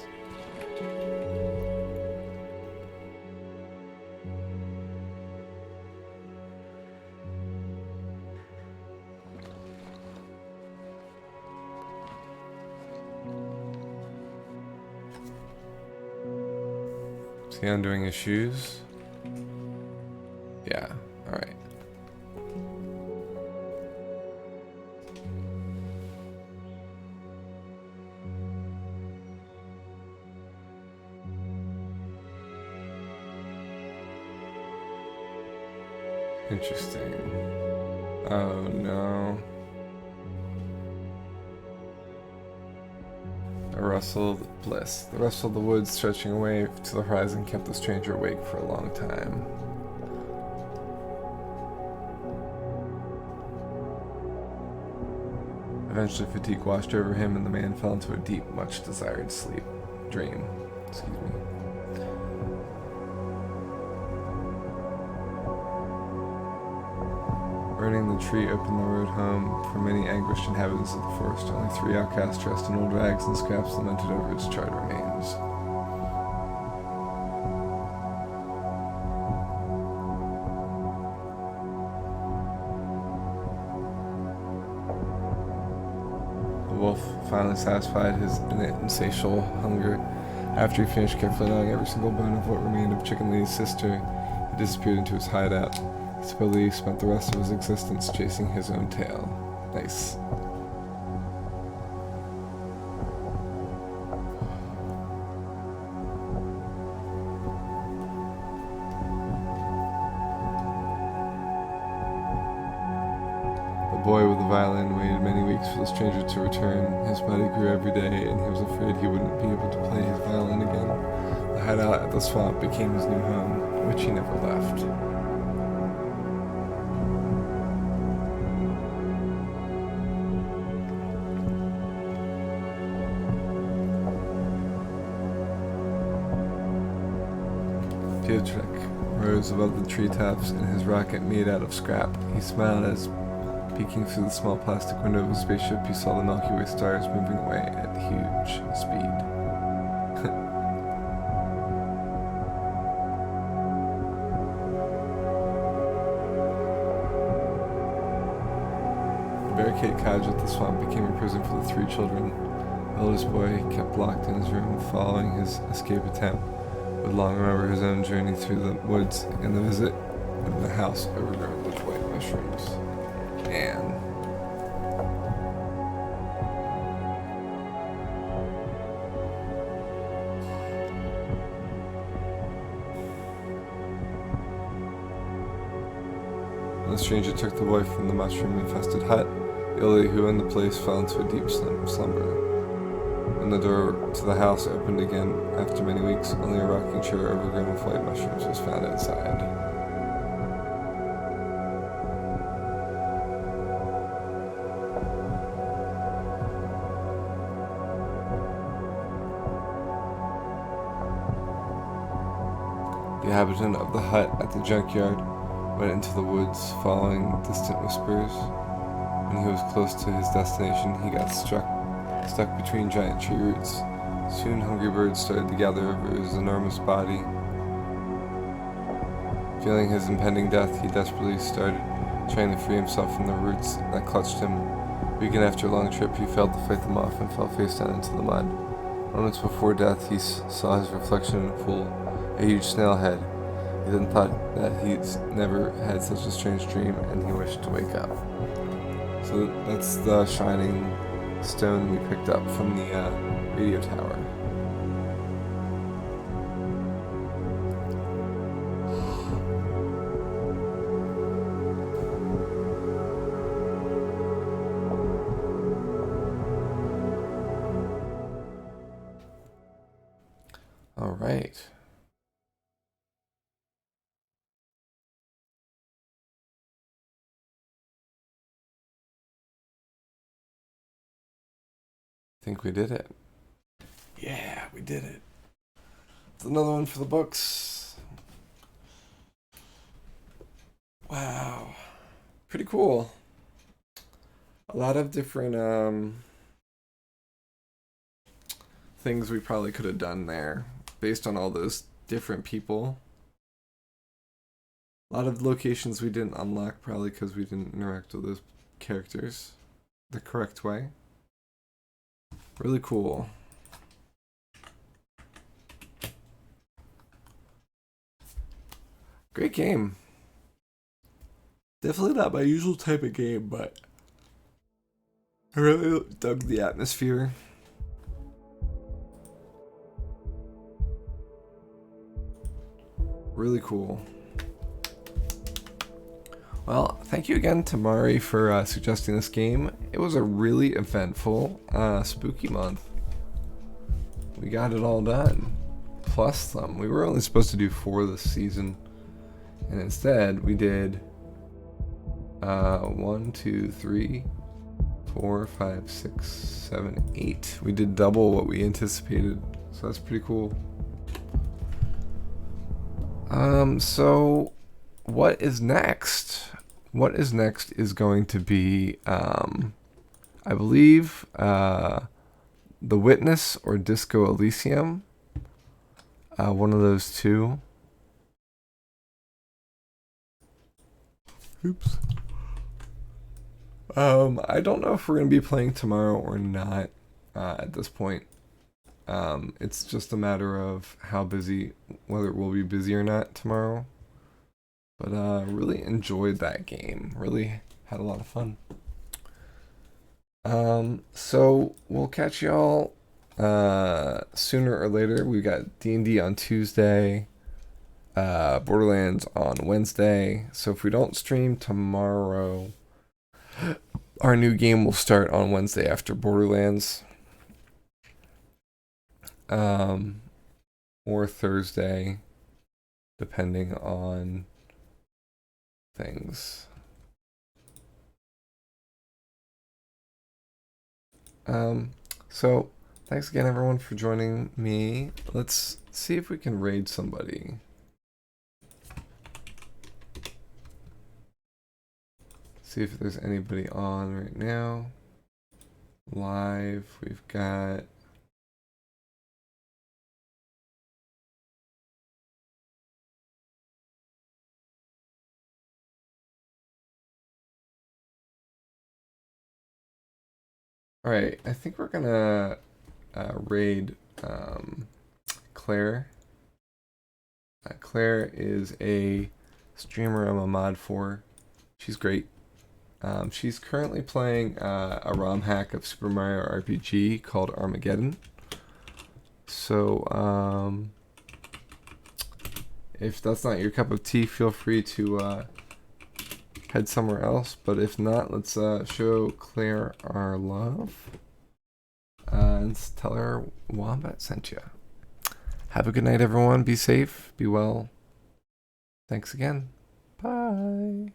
Is he undoing his shoes? Yeah, alright. Interesting. Oh no. A rustled bliss. The rustle of the woods stretching away to the horizon kept the stranger awake for a long time. Eventually fatigue washed over him and the man fell into a deep, much desired dream. Excuse me. Burning the tree opened the road home for many anguished inhabitants of the forest. Only 3 outcasts dressed in old rags and scraps lamented over its charred remains. The wolf finally satisfied his insatiable hunger. After he finished carefully gnawing every single bone of what remained of Chicken Lady's sister, he disappeared into his hideout. He supposedly spent the rest of his existence chasing his own tail. Nice. The boy with the violin waited many weeks for the stranger to return. His body grew every day, and he was afraid he wouldn't be able to play his violin again. The hideout at the swamp became his new home, which he never left. Pietrek rose above the treetops in his rocket made out of scrap. He smiled as, peeking through the small plastic window of his spaceship, he saw the Milky Way stars moving away at huge speed. The barricade cottage at the swamp became a prison for the 3 children. The eldest boy kept locked in his room following his escape attempt. Would long remember his own journey through the woods and the visit of the house overgrown with white mushrooms. And the stranger took the boy from the mushroom-infested hut, the old lady who owned the place fell into a deep slumber. When the door to the house opened again after many weeks, only a rocking chair overgrown with white mushrooms was found inside. The inhabitant of the hut at the junkyard went into the woods, following distant whispers. When he was close to his destination, he got stuck between giant tree roots. Soon hungry birds started to gather over his enormous body. Feeling his impending death, he desperately started trying to free himself from the roots that clutched him. Weakened after a long trip, he failed to fight them off and fell face down into the mud. Moments before death, he saw his reflection in a pool, a huge snail head. He then thought that he'd never had such a strange dream, and he wished to wake up. So that's the shining stone we picked up from the radio tower. All right. I think we did it. Yeah, we did it. It's another one for the books. Wow. Pretty cool. A lot of different things we probably could have done there based on all those different people. A lot of locations we didn't unlock probably because we didn't interact with those characters the correct way. Really cool. Great game. Definitely not my usual type of game, but I really dug the atmosphere. Really cool. Well, thank you again to Mari for suggesting this game. It was a really eventful, spooky month. We got it all done. Plus some. We were only supposed to do 4 this season. And instead, we did 1, 2, 3, 4, 5, 6, 7, 8. We did double what we anticipated. So that's pretty cool. So what is next? What is next is going to be, I believe, The Witness or Disco Elysium. One of those two. Oops. I don't know if we're going to be playing tomorrow or not at this point. It's just a matter of how busy, whether we'll be busy or not tomorrow. But really enjoyed that game. Really had a lot of fun. So we'll catch y'all sooner or later. We got D&D on Tuesday, Borderlands on Wednesday. So if we don't stream tomorrow, our new game will start on Wednesday after Borderlands. Or Thursday, depending on things. So thanks again everyone for joining me. Let's see if we can raid somebody. See if there's anybody on right now. Live, we've got Alright, I think we're gonna raid Claire. Claire is a streamer I'm a mod for. She's great. She's currently playing a ROM hack of Super Mario RPG called Armageddon. So, if that's not your cup of tea, feel free to head somewhere else. But if not, let's show Claire our love. And tell her Wombat sent you. Have a good night, everyone. Be safe. Be well. Thanks again. Bye.